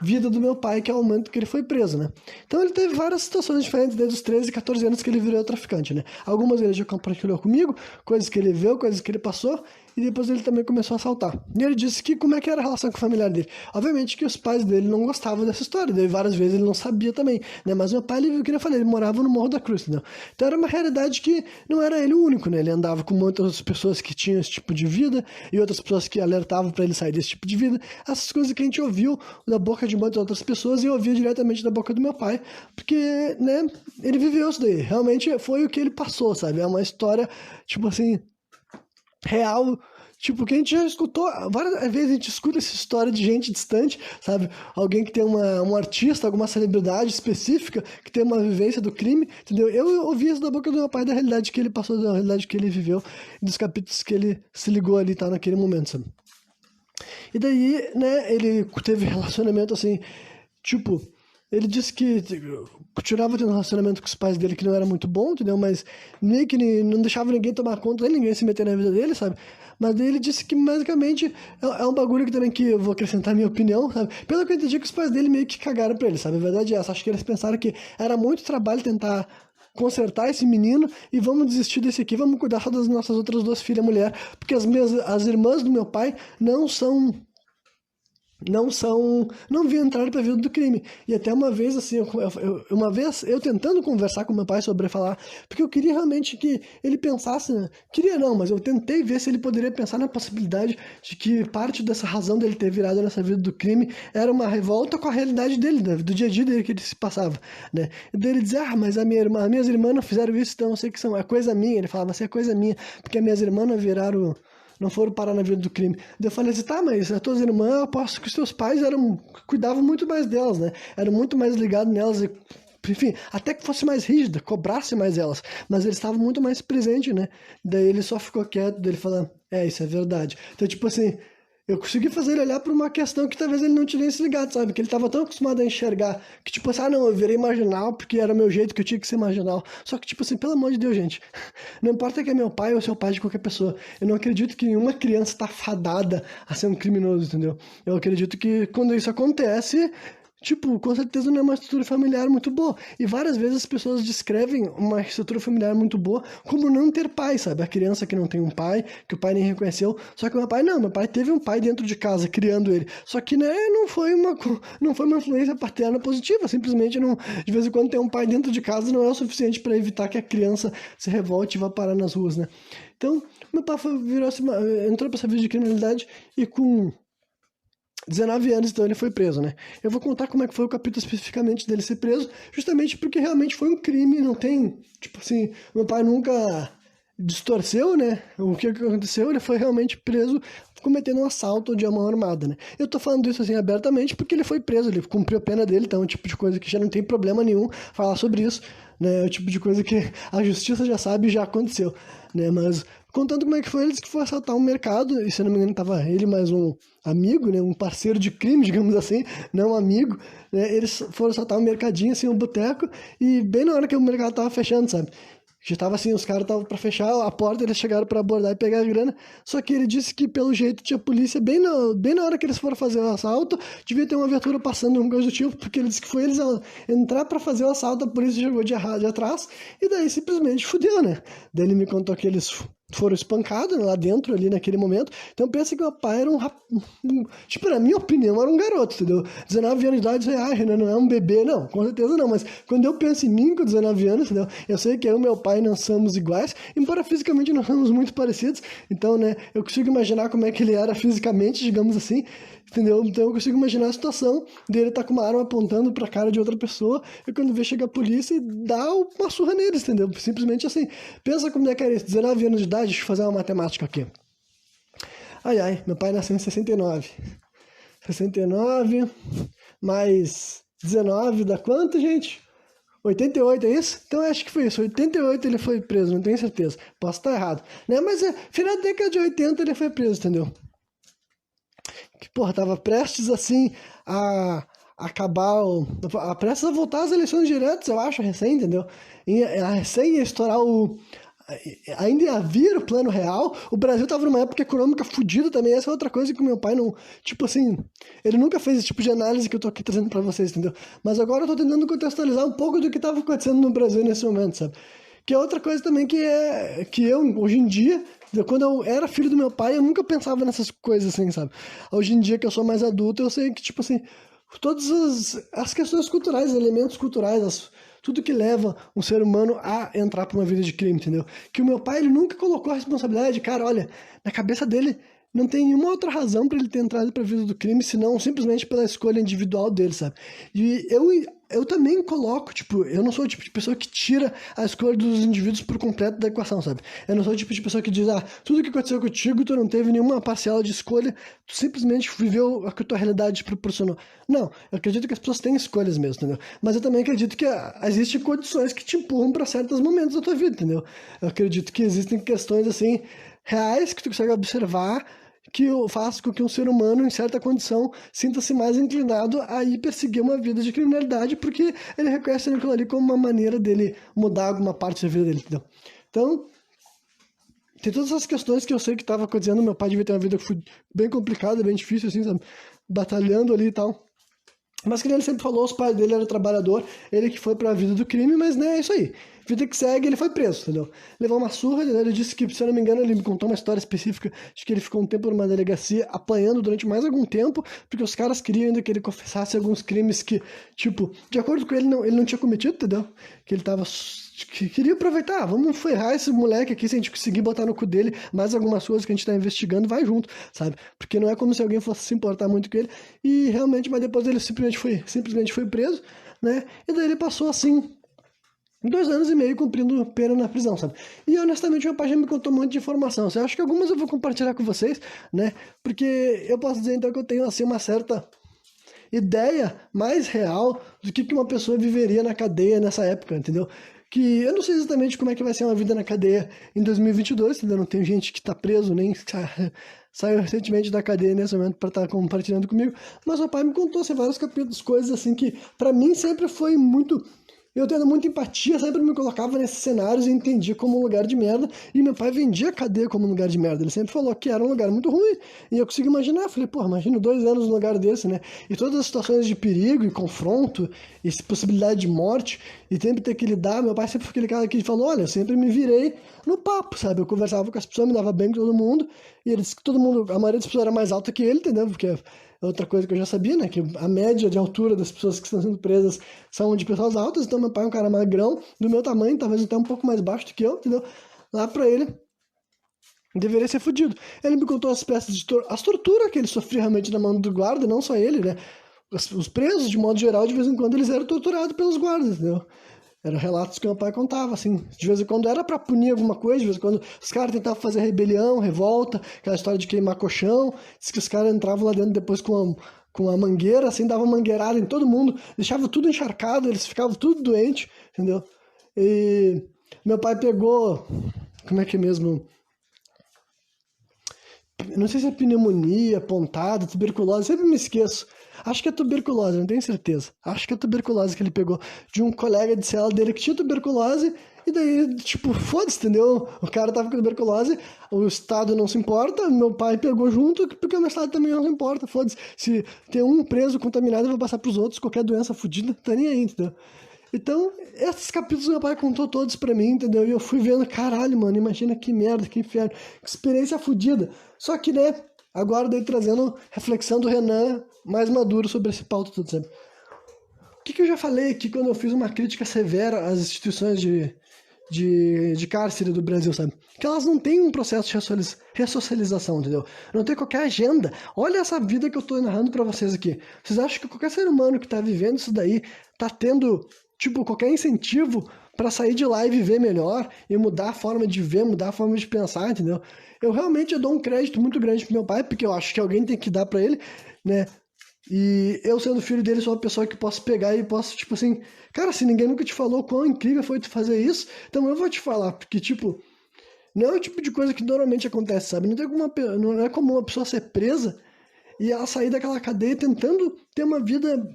vida do meu pai, que é o momento que ele foi preso, né? Então ele teve várias situações diferentes desde os 13, 14 anos que ele virou traficante, né? Algumas ele já compartilhou comigo, coisas que ele viu, coisas que ele passou, e depois ele também começou a assaltar. E ele disse que como é que era a relação com a família dele. Obviamente que os pais dele não gostavam dessa história, daí várias vezes ele não sabia também, né? Mas meu pai, ele viu o que eu falei, ele morava no Morro da Cruz, entendeu? Então era uma realidade que não era ele o único, né? Ele andava com muitas outras pessoas que tinham esse tipo de vida, e outras pessoas que alertavam para ele sair desse tipo de vida. Essas coisas que a gente ouviu da boca de muitas outras pessoas, e eu ouvia diretamente da boca do meu pai, porque, né, ele viveu isso daí. Realmente foi o que ele passou, sabe? É uma história, tipo assim, real, tipo, que a gente já escutou, várias vezes a gente escuta essa história de gente distante, sabe? Alguém que tem um artista, alguma celebridade específica, que tem uma vivência do crime, entendeu? Eu ouvi isso da boca do meu pai, da realidade que ele passou, da realidade que ele viveu, e dos capítulos que ele se ligou ali, tá, naquele momento, sabe? E daí, né, ele teve relacionamento, assim, tipo... Ele disse que continuava tendo um relacionamento com os pais dele que não era muito bom, entendeu? Mas meio que não deixava ninguém tomar conta dele, ninguém se meter na vida dele, sabe? Mas daí ele disse que basicamente é um bagulho que também que eu vou acrescentar a minha opinião, sabe? Pelo que eu entendi, que os pais dele meio que cagaram pra ele, sabe? A verdade é essa. Acho que eles pensaram que era muito trabalho tentar consertar esse menino e vamos desistir desse aqui, vamos cuidar só das nossas outras duas filhas mulher, porque as irmãs do meu pai não vi entrar para a vida do crime. E até uma vez, assim, uma vez eu tentando conversar com meu pai sobre falar, porque eu queria realmente que ele pensasse, né? Queria não, mas eu tentei ver se ele poderia pensar na possibilidade de que parte dessa razão dele ter virado nessa vida do crime era uma revolta com a realidade dele, né? Do dia a dia dele que ele se passava, né? E daí ele dizia, mas as minhas irmãs não fizeram isso, então eu sei que é coisa minha. Ele falava assim, é coisa minha, porque as minhas irmãs não foram parar na vida do crime. Daí eu falei assim, tá, mas as tuas irmãs, eu aposto que os teus pais cuidavam muito mais delas, né? Eram muito mais ligados nelas, enfim, até que fosse mais rígida, cobrasse mais elas. Mas eles estavam muito mais presentes, né? Daí ele só ficou quieto, daí ele falando, isso é verdade. Então, tipo assim, eu consegui fazer ele olhar para uma questão que talvez ele não tivesse ligado, sabe? Que ele estava tão acostumado a enxergar que, tipo assim, não, eu virei marginal porque era o meu jeito que eu tinha que ser marginal. Só que, tipo assim, pelo amor de Deus, gente, não importa que é meu pai ou seu pai de qualquer pessoa, eu não acredito que nenhuma criança está fadada a ser um criminoso, entendeu? Eu acredito que quando isso acontece, tipo, com certeza não é uma estrutura familiar muito boa. E várias vezes as pessoas descrevem uma estrutura familiar muito boa como não ter pai, sabe? A criança que não tem um pai, que o pai nem reconheceu. Só que meu pai teve um pai dentro de casa, criando ele. Só que, né, não foi uma influência paterna positiva. Simplesmente, não, de vez em quando ter um pai dentro de casa não é o suficiente para evitar que a criança se revolte e vá parar nas ruas, né? Então, meu pai entrou pra essa vida de criminalidade e com 19 anos, então ele foi preso, né? Eu vou contar como é que foi o capítulo especificamente dele ser preso, justamente porque realmente foi um crime, não tem, tipo assim, meu pai nunca distorceu, né? O que aconteceu, ele foi realmente preso cometendo um assalto de mão armada, né? Eu tô falando isso assim abertamente porque ele foi preso, ele cumpriu a pena dele, então é um tipo de coisa que já não tem problema nenhum falar sobre isso, né? É o tipo de coisa que a justiça já sabe e já aconteceu, né? Mas contando como é que foi, ele disse que foi assaltar um mercado, e se eu não me engano tava ele mais um amigo, né? Um parceiro de crime, digamos assim, não um amigo, né? Eles foram assaltar um mercadinho, assim, um boteco, e bem na hora que o mercado tava fechando, sabe? Já tava assim, os caras estavam pra fechar a porta, eles chegaram pra abordar e pegar a grana, só que ele disse que pelo jeito tinha polícia bem na hora que eles foram fazer o assalto, devia ter uma viatura passando, um coisa do tipo, porque ele disse que foi eles entrar pra fazer o assalto, a polícia chegou de atrás, e daí simplesmente fudeu, né? Daí ele me contou que eles foram espancados, né, lá dentro, ali naquele momento. Então pensa que o pai era tipo, na minha opinião, era um garoto, entendeu? 19 anos de idade, Renan não é um bebê, não, com certeza não, mas quando eu penso em mim com 19 anos, entendeu? Eu sei que eu e meu pai não somos iguais, embora fisicamente nós somos muito parecidos, então, né, eu consigo imaginar como é que ele era fisicamente, digamos assim, entendeu? Então eu consigo imaginar a situação dele tá com uma arma apontando pra cara de outra pessoa e quando vê chegar a polícia e dá uma surra neles, entendeu? Simplesmente assim. Pensa como é que era isso, 19 anos de idade, deixa eu fazer uma matemática aqui. Ai, ai, meu pai nasceu em 69. 69 mais 19 dá quanto, gente? 88, é isso? Então eu acho que foi isso. 88 ele foi preso, não tenho certeza. Posso estar errado. Né? Mas final da década de 80 ele foi preso, entendeu? Que, porra, tava prestes assim a acabar, prestes a voltar às eleições diretas, eu acho, recém, entendeu? Recém ia estourar ainda ia vir o plano real, o Brasil tava numa época econômica fodida também, essa é outra coisa que o meu pai não, tipo assim, ele nunca fez esse tipo de análise que eu tô aqui trazendo pra vocês, entendeu? Mas agora eu tô tentando contextualizar um pouco do que tava acontecendo no Brasil nesse momento, sabe? Que é outra coisa também que eu, hoje em dia, quando eu era filho do meu pai, eu nunca pensava nessas coisas assim, sabe? Hoje em dia que eu sou mais adulto, eu sei que, tipo assim, todas as questões culturais, elementos culturais, tudo que leva um ser humano a entrar para uma vida de crime, entendeu? Que o meu pai, ele nunca colocou a responsabilidade, cara, olha, na cabeça dele não tem nenhuma outra razão para ele ter entrado para a vida do crime, senão simplesmente pela escolha individual dele, sabe? E eu também coloco, tipo, eu não sou o tipo de pessoa que tira a escolha dos indivíduos por completo da equação, sabe? Eu não sou o tipo de pessoa que diz, tudo que aconteceu contigo, tu não teve nenhuma parcela de escolha, tu simplesmente viveu o que a tua realidade te proporcionou. Não, eu acredito que as pessoas têm escolhas mesmo, entendeu? Mas eu também acredito que existem condições que te empurram para certos momentos da tua vida, entendeu? Eu acredito que existem questões, assim, reais que tu consegue observar que faz com que um ser humano, em certa condição, sinta-se mais inclinado a ir perseguir uma vida de criminalidade, porque ele reconhece aquilo ali como uma maneira dele mudar alguma parte da vida dele, entendeu? Então, tem todas essas questões que eu sei que estava acontecendo, meu pai devia ter uma vida que foi bem complicada, bem difícil, assim, sabe? Batalhando ali e tal. Mas que nem ele sempre falou, os pais dele eram trabalhador, ele que foi pra vida do crime, mas né, é isso aí. Vida que segue, ele foi preso, entendeu? Levou uma surra, ele disse que, se eu não me engano, ele me contou uma história específica de que ele ficou um tempo numa delegacia apanhando durante mais algum tempo, porque os caras queriam ainda que ele confessasse alguns crimes que, tipo, de acordo com ele não tinha cometido, entendeu? Que ele tava que queria aproveitar, vamos ferrar esse moleque aqui, se a gente conseguir botar no cu dele mais algumas coisas que a gente tá investigando, vai junto, sabe? Porque não é como se alguém fosse se importar muito com ele, e realmente, mas depois ele simplesmente foi preso, né? E daí ele passou, assim, 2 anos e meio cumprindo pena na prisão, sabe? E honestamente, meu pai já me contou um monte de informação, eu acho que algumas eu vou compartilhar com vocês, né? Porque eu posso dizer, então, que eu tenho, assim, uma certa ideia mais real do que uma pessoa viveria na cadeia nessa época, entendeu? Que eu não sei exatamente como é que vai ser uma vida na cadeia em 2022, entendeu? Não tem gente que tá preso, nem saiu recentemente da cadeia nesse momento para estar compartilhando comigo, mas o pai me contou assim, vários capítulos, coisas assim que para mim sempre foi muito. Eu tendo muita empatia, sempre me colocava nesses cenários e entendia como um lugar de merda. E meu pai vendia a cadeia como um lugar de merda. Ele sempre falou que era um lugar muito ruim. E eu consigo imaginar. Falei, pô, imagino 2 anos num lugar desse, né? E todas as situações de perigo e confronto, e possibilidade de morte, e sempre ter que lidar. Meu pai sempre foi aquele cara que falou, olha, eu sempre me virei no papo, sabe? Eu conversava com as pessoas, me dava bem com todo mundo. E ele disse que todo mundo, a maioria das pessoas era mais alta que ele, entendeu? Porque outra coisa que eu já sabia, né? Que a média de altura das pessoas que estão sendo presas são de pessoas altas. Então, meu pai é um cara magrão, do meu tamanho, talvez até um pouco mais baixo do que eu, entendeu? Lá pra ele, deveria ser fudido. Ele me contou as peças de as torturas que ele sofria realmente na mão do guarda, não só ele, né? Os presos, de modo geral, de vez em quando eles eram torturados pelos guardas, entendeu? Eram relatos que meu pai contava, assim. De vez em quando era pra punir alguma coisa, de vez em quando os caras tentavam fazer rebelião, revolta, aquela história de queimar colchão. Diz que os caras entravam lá dentro depois com a mangueira, assim, davam mangueirada em todo mundo, deixava tudo encharcado, eles ficavam tudo doentes, entendeu? E meu pai pegou, como é que é mesmo? Não sei se é pneumonia, pontada, tuberculose, sempre me esqueço. Acho que é tuberculose, não tenho certeza. Acho que é tuberculose que ele pegou de um colega de cela dele que tinha tuberculose, e daí, tipo, foda-se, entendeu? O cara tava com tuberculose, o Estado não se importa, meu pai pegou junto, porque o meu Estado também não se importa, foda-se. Se tem um preso contaminado, eu vou passar pros outros, qualquer doença fodida, tá nem aí, entendeu? Então, esses capítulos meu pai contou todos pra mim, entendeu? E eu fui vendo, caralho, mano, imagina que merda, que inferno, que experiência fodida. Só que, né, agora daí trazendo reflexão do Renan mais maduro sobre esse pauta tudo, sabe? O que eu já falei aqui quando eu fiz uma crítica severa às instituições de cárcere do Brasil, sabe? Que elas não têm um processo de ressocialização, entendeu? Não tem qualquer agenda. Olha essa vida que eu tô narrando pra vocês aqui. Vocês acham que qualquer ser humano que tá vivendo isso daí tá tendo, tipo, qualquer incentivo pra sair de lá e viver melhor e mudar a forma de ver, mudar a forma de pensar, entendeu? Eu realmente dou um crédito muito grande pro meu pai, porque eu acho que alguém tem que dar pra ele, né? E eu, sendo filho dele, sou uma pessoa que posso pegar e posso, tipo assim, cara, se ninguém nunca te falou quão incrível foi tu fazer isso, então eu vou te falar, porque, tipo, não é o tipo de coisa que normalmente acontece, sabe? Não é como uma pessoa ser presa e ela sair daquela cadeia tentando ter uma vida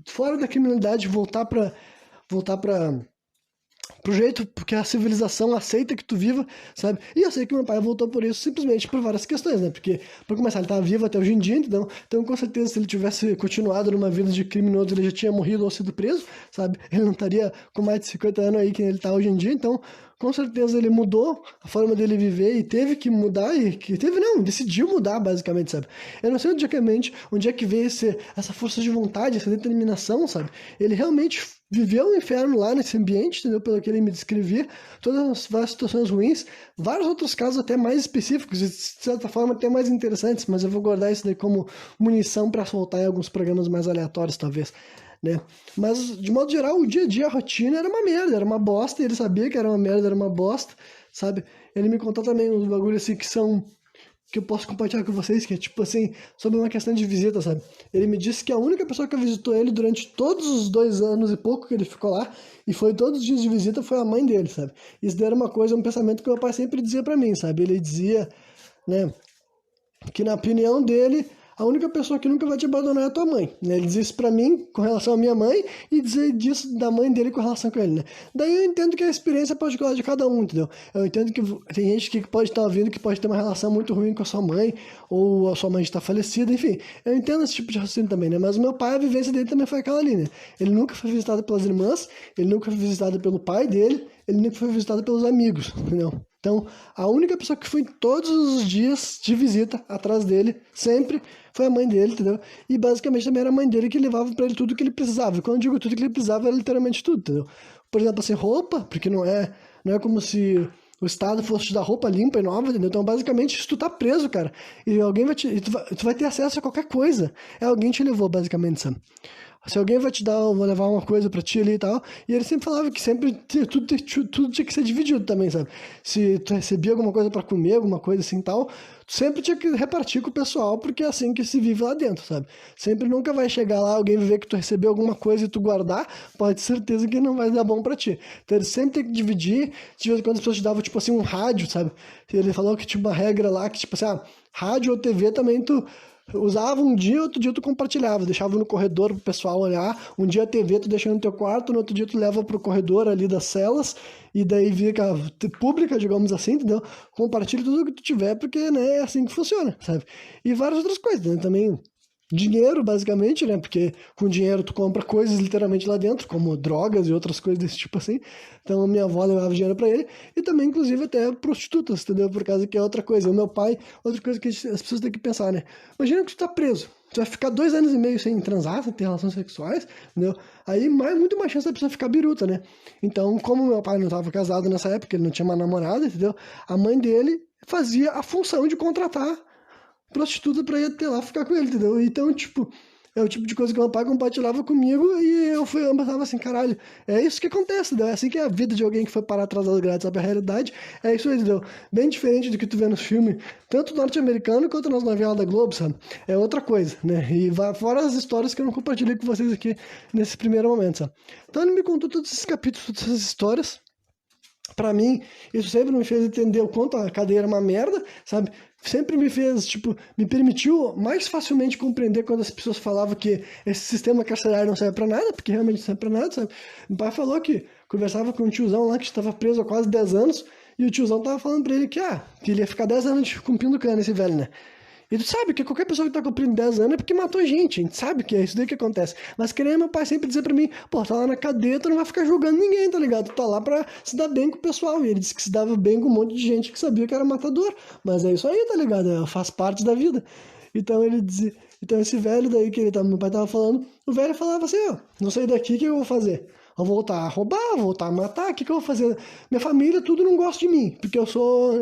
fora da criminalidade, voltar pra pro jeito que a civilização aceita que tu viva, sabe? E eu sei que meu pai voltou por isso, simplesmente por várias questões, né? Porque, pra começar, ele tava vivo até hoje em dia, entendeu? Então, com certeza, se ele tivesse continuado numa vida de criminoso, ele já tinha morrido ou sido preso, sabe? Ele não estaria com mais de 50 anos aí que ele tá hoje em dia, então, com certeza, ele mudou a forma dele viver e teve que mudar, decidiu mudar, basicamente, sabe? Eu não sei onde é que veio essa força de vontade, essa determinação, sabe? Ele realmente viveu um inferno lá nesse ambiente, entendeu? Pelo que ele me descrevia, todas as várias situações ruins, vários outros casos até mais específicos, e de certa forma até mais interessantes, mas eu vou guardar isso daí como munição para soltar em alguns programas mais aleatórios, talvez, né? Mas, de modo geral, o dia a dia, a rotina era uma merda, era uma bosta, e ele sabia que era uma merda, era uma bosta, sabe? Ele me contou também uns bagulhos assim que eu posso compartilhar com vocês, que é tipo assim, sobre uma questão de visita, sabe? Ele me disse que a única pessoa que visitou ele durante todos os 2 anos e pouco que ele ficou lá, e foi todos os dias de visita, foi a mãe dele, sabe? Isso daí era uma coisa, um pensamento que meu pai sempre dizia pra mim, sabe? Ele dizia, né, que na opinião dele, a única pessoa que nunca vai te abandonar é a tua mãe, né? Ele dizia isso pra mim com relação à minha mãe e dizia disso da mãe dele com relação com ele, né? Daí eu entendo que a experiência é particular de cada um, entendeu? Eu entendo que tem gente que pode estar ouvindo que pode ter uma relação muito ruim com a sua mãe ou a sua mãe está falecida, enfim. Eu entendo esse tipo de raciocínio também, né? Mas o meu pai, a vivência dele também foi aquela ali, né? Ele nunca foi visitado pelas irmãs, ele nunca foi visitado pelo pai dele, ele nunca foi visitado pelos amigos, entendeu? Então, a única pessoa que foi todos os dias de visita atrás dele, sempre, foi a mãe dele, entendeu? E basicamente também era a mãe dele que levava pra ele tudo que ele precisava. E quando eu digo tudo que ele precisava, era literalmente tudo, entendeu? Por exemplo, assim, roupa, porque não é como se o Estado fosse te dar roupa limpa e nova, entendeu? Então, basicamente, se tu tá preso, cara, e alguém vai tu vai ter acesso a qualquer coisa. É alguém te levou, basicamente, sabe? Se alguém vai te dar, vou levar uma coisa pra ti ali e tal. E ele sempre falava que sempre tudo tinha que ser dividido também, sabe? Se tu recebia alguma coisa pra comer, alguma coisa assim e tal, tu sempre tinha que repartir com o pessoal, porque é assim que se vive lá dentro, sabe? Sempre nunca vai chegar lá, alguém ver que tu recebeu alguma coisa e tu guardar, pode ter certeza que não vai dar bom pra ti. Então ele sempre tem que dividir. De vez em quando as pessoas te davam, tipo assim, um rádio, sabe? E ele falou que tinha uma regra lá que, tipo assim, rádio ou TV também tu usava um dia, outro dia tu compartilhava, deixava no corredor pro pessoal olhar, um dia a TV tu deixa no teu quarto, no outro dia tu leva pro corredor ali das celas, e daí fica pública, digamos assim, entendeu? Compartilha tudo que tu tiver, porque, né, é assim que funciona, sabe? E várias outras coisas, né, também... Dinheiro, basicamente, né? Porque com dinheiro tu compra coisas literalmente lá dentro, como drogas e outras coisas desse tipo assim. Então a minha avó levava dinheiro pra ele. E também, inclusive, até prostitutas, entendeu? Por causa que é outra coisa. O meu pai, outra coisa que as pessoas têm que pensar, né? Imagina que tu tá preso. Tu vai ficar 2 anos e meio sem transar, sem ter relações sexuais, entendeu? Aí muito mais chance da pessoa ficar biruta, né? Então, como meu pai não estava casado nessa época, ele não tinha uma namorada, entendeu? A mãe dele fazia a função de contratar prostituta pra ir até lá ficar com ele, entendeu? Então, tipo, é o tipo de coisa que meu pai compartilhava comigo e eu pensava assim, caralho, é isso que acontece, entendeu? É assim que é a vida de alguém que foi parar atrás das grades, sabe? A realidade é isso aí, entendeu? Bem diferente do que tu vê nos filmes, tanto norte-americano quanto nas novelas da Globo, sabe? É outra coisa, né? E fora as histórias que eu não compartilhei com vocês aqui nesse primeiro momento, sabe? Então ele me contou todos esses capítulos, todas essas histórias. Pra mim, isso sempre me fez entender o quanto a cadeia era uma merda, sabe? Sempre me fez, tipo, me permitiu mais facilmente compreender quando as pessoas falavam que esse sistema carcerário não serve pra nada, porque realmente não serve pra nada, sabe? Meu pai falou que conversava com um tiozão lá que estava preso há quase 10 anos, e o tiozão tava falando pra ele que ele ia ficar 10 anos cumprindo cana, esse velho, né? E tu sabe que qualquer pessoa que tá cumprindo 10 anos é porque matou gente, a gente sabe que é isso daí que acontece. Mas que nem meu pai sempre dizer pra mim, pô, tá lá na cadeia, tu não vai ficar julgando ninguém, tá ligado? Tu tá lá pra se dar bem com o pessoal. E ele disse que se dava bem com um monte de gente que sabia que era matador. Mas é isso aí, tá ligado? Faz parte da vida. Então ele dizia, então esse velho daí que meu pai tava falando, o velho falava assim, ó, não sair daqui, o que eu vou fazer? Vou voltar a roubar, vou voltar a matar, o que eu vou fazer? Minha família, tudo não gosta de mim, porque eu sou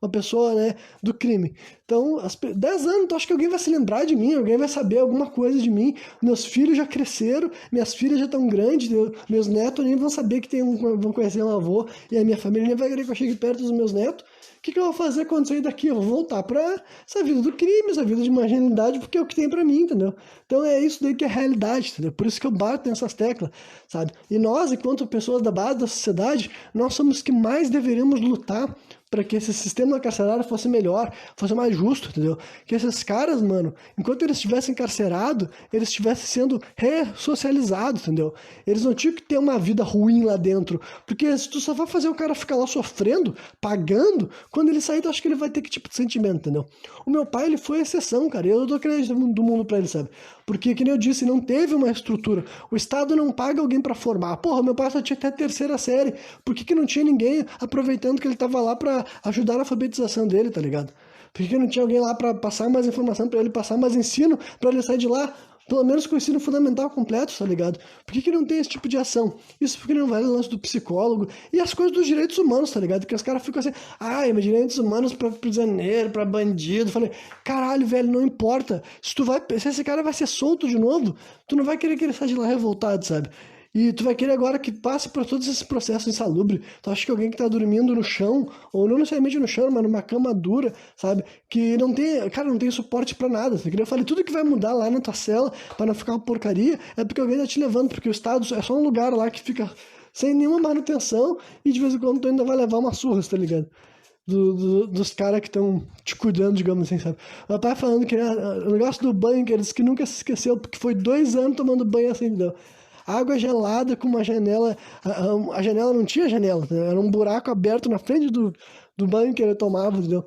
uma pessoa, né, do crime. Então, 10 anos, então acho que alguém vai se lembrar de mim, alguém vai saber alguma coisa de mim. Meus filhos já cresceram, minhas filhas já estão grandes, meus netos nem vão saber que vão conhecer um avô, e a minha família nem vai querer que eu chegue perto dos meus netos. O que eu vou fazer quando sair daqui? Eu vou voltar para essa vida do crime, essa vida de marginalidade, porque é o que tem para mim, entendeu? Então é isso daí que é a realidade, entendeu? Por isso que eu bato nessas teclas, sabe? E nós, enquanto pessoas da base da sociedade, nós somos os que mais deveríamos lutar para que esse sistema carcerário fosse melhor, fosse mais justo, entendeu? Que esses caras, mano, enquanto eles estivessem encarcerados, eles estivessem sendo ressocializados, entendeu? Eles não tinham que ter uma vida ruim lá dentro, porque se tu só vai fazer o cara ficar lá sofrendo, pagando, quando ele sair, tu acha que ele vai ter que tipo de sentimento, entendeu? O meu pai, ele foi exceção, cara, e eu dou crédito do mundo pra ele, sabe? Porque, que nem eu disse, não teve uma estrutura. O Estado não paga alguém pra formar. Porra, meu pai só tinha até a terceira série. Por que não tinha ninguém aproveitando que ele tava lá pra ajudar na alfabetização dele, tá ligado? Por que não tinha alguém lá pra passar mais informação pra ele, passar mais ensino pra ele sair de lá, pelo menos com o ensino fundamental completo, tá ligado? Por que não tem esse tipo de ação? Isso porque não vai no lance do psicólogo e as coisas dos direitos humanos, tá ligado? Que os caras ficam assim, ai, mas direitos humanos pra prisioneiro, pra bandido. Falei, caralho, velho, não importa. Se esse cara vai ser solto de novo, tu não vai querer que ele saia de lá revoltado, sabe? E tu vai querer agora que passe por todos esses processos insalubres. Tu acha que alguém que tá dormindo no chão, ou não necessariamente no chão, mas numa cama dura, sabe? Que não tem, cara, não tem suporte pra nada. Assim, que eu falei, tudo que vai mudar lá na tua cela, pra não ficar uma porcaria, é porque alguém tá te levando, porque o Estado é só um lugar lá que fica sem nenhuma manutenção e de vez em quando tu ainda vai levar uma surra, tá ligado? Dos caras que estão te cuidando, digamos assim, sabe? Meu pai falando que o negócio do banho, que ele disse que nunca se esqueceu, porque foi 2 anos tomando banho assim, entendeu? Água gelada com uma janela. A janela não tinha janela, né? Era um buraco aberto na frente do banho que ele tomava, entendeu?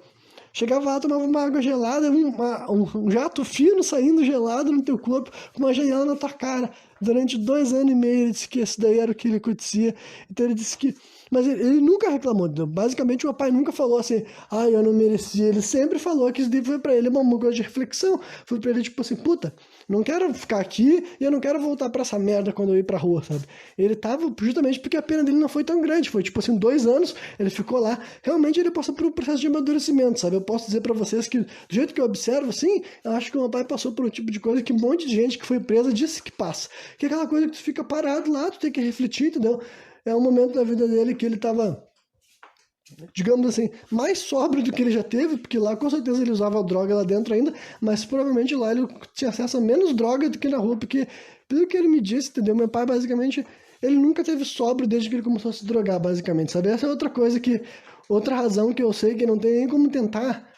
Chegava lá, tomava uma água gelada, um jato fino saindo gelado no teu corpo, com uma janela na tua cara. Durante 2 anos e meio, ele disse que esse daí era o que ele acontecia. Então ele disse que. Mas ele nunca reclamou, entendeu? Basicamente, o meu pai nunca falou assim, eu não merecia. Ele sempre falou que isso daí foi pra ele uma coisa de reflexão. Foi pra ele, tipo assim, puta, não quero ficar aqui e eu não quero voltar pra essa merda quando eu ir pra rua, sabe? Ele tava justamente porque a pena dele não foi tão grande. Foi, tipo assim, 2 anos, ele ficou lá. Realmente, ele passou por um processo de amadurecimento, sabe? Eu posso dizer pra vocês que, do jeito que eu observo, assim, eu acho que o meu pai passou por um tipo de coisa que um monte de gente que foi presa disse que passa. Que é aquela coisa que tu fica parado lá, tu tem que refletir, entendeu? É um momento da vida dele que ele tava, digamos assim, mais sóbrio do que ele já teve, porque lá com certeza ele usava droga lá dentro ainda, mas provavelmente lá ele tinha acesso a menos droga do que na rua, porque pelo que ele me disse, entendeu? Meu pai basicamente, ele nunca teve sóbrio desde que ele começou a se drogar, basicamente, sabe? Essa é outra coisa outra razão que eu sei que não tem nem como tentar,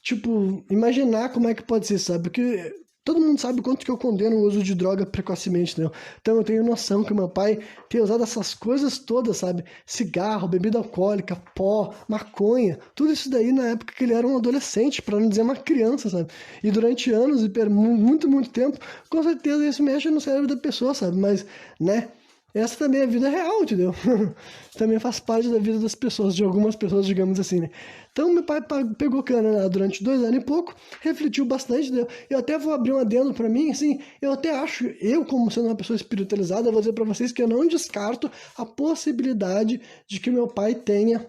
tipo, imaginar como é que pode ser, sabe? Porque todo mundo sabe o quanto que eu condeno o uso de droga precocemente, entendeu? Então eu tenho noção que meu pai tem usado essas coisas todas, sabe? Cigarro, bebida alcoólica, pó, maconha, tudo isso daí na época que ele era um adolescente, para não dizer uma criança, sabe? E durante anos e por muito, muito tempo, com certeza isso mexe no cérebro da pessoa, sabe? Mas, né? Essa também é a vida real, entendeu? Também faz parte da vida das pessoas, de algumas pessoas, digamos assim, né? Então, meu pai pegou cana lá durante 2 anos e pouco, refletiu bastante, entendeu? Eu até vou abrir um adendo pra mim, assim, eu até acho, eu como sendo uma pessoa espiritualizada, eu vou dizer pra vocês que eu não descarto a possibilidade de que meu pai tenha,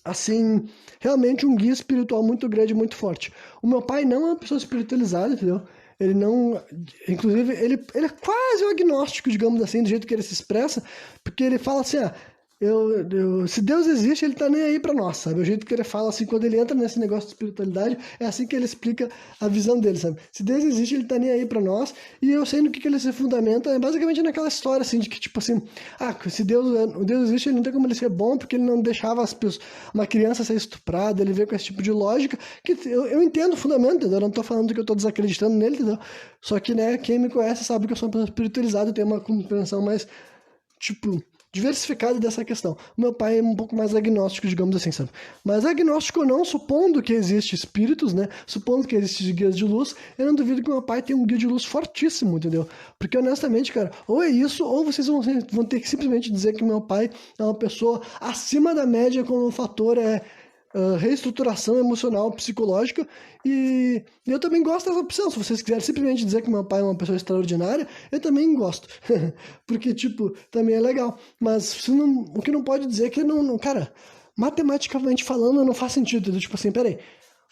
assim, realmente um guia espiritual muito grande, muito forte. O meu pai não é uma pessoa espiritualizada, entendeu? Ele não. Inclusive, ele é quase um agnóstico, digamos assim, do jeito que ele se expressa, porque ele fala assim: se Deus existe, ele tá nem aí pra nós, sabe? O jeito que ele fala, assim, quando ele entra nesse negócio de espiritualidade, é assim que ele explica a visão dele, sabe? Se Deus existe, ele tá nem aí pra nós, e eu sei no que ele se fundamenta, é basicamente naquela história, assim, de que, tipo assim, se Deus existe, ele não tem como ele ser bom, porque ele não deixava uma criança ser estuprada, ele veio com esse tipo de lógica, que eu entendo o fundamento, entendeu? Eu não tô falando que eu tô desacreditando nele, entendeu? Só que, né, quem me conhece sabe que eu sou uma pessoa espiritualizada, eu tenho uma compreensão mais, tipo, diversificado dessa questão. Meu pai é um pouco mais agnóstico, digamos assim, sabe? Mas agnóstico ou não, supondo que existe espíritos, né? Supondo que existem guias de luz, eu não duvido que meu pai tenha um guia de luz fortíssimo, entendeu? Porque honestamente, cara, ou é isso, ou vocês vão ter que simplesmente dizer que meu pai é uma pessoa acima da média, como o fator reestruturação emocional, psicológica, e eu também gosto dessa opção. Se vocês quiserem simplesmente dizer que meu pai é uma pessoa extraordinária, eu também gosto, porque, tipo, também é legal. Mas o que não pode dizer é que cara, matematicamente falando, não faz sentido. Tipo assim, peraí,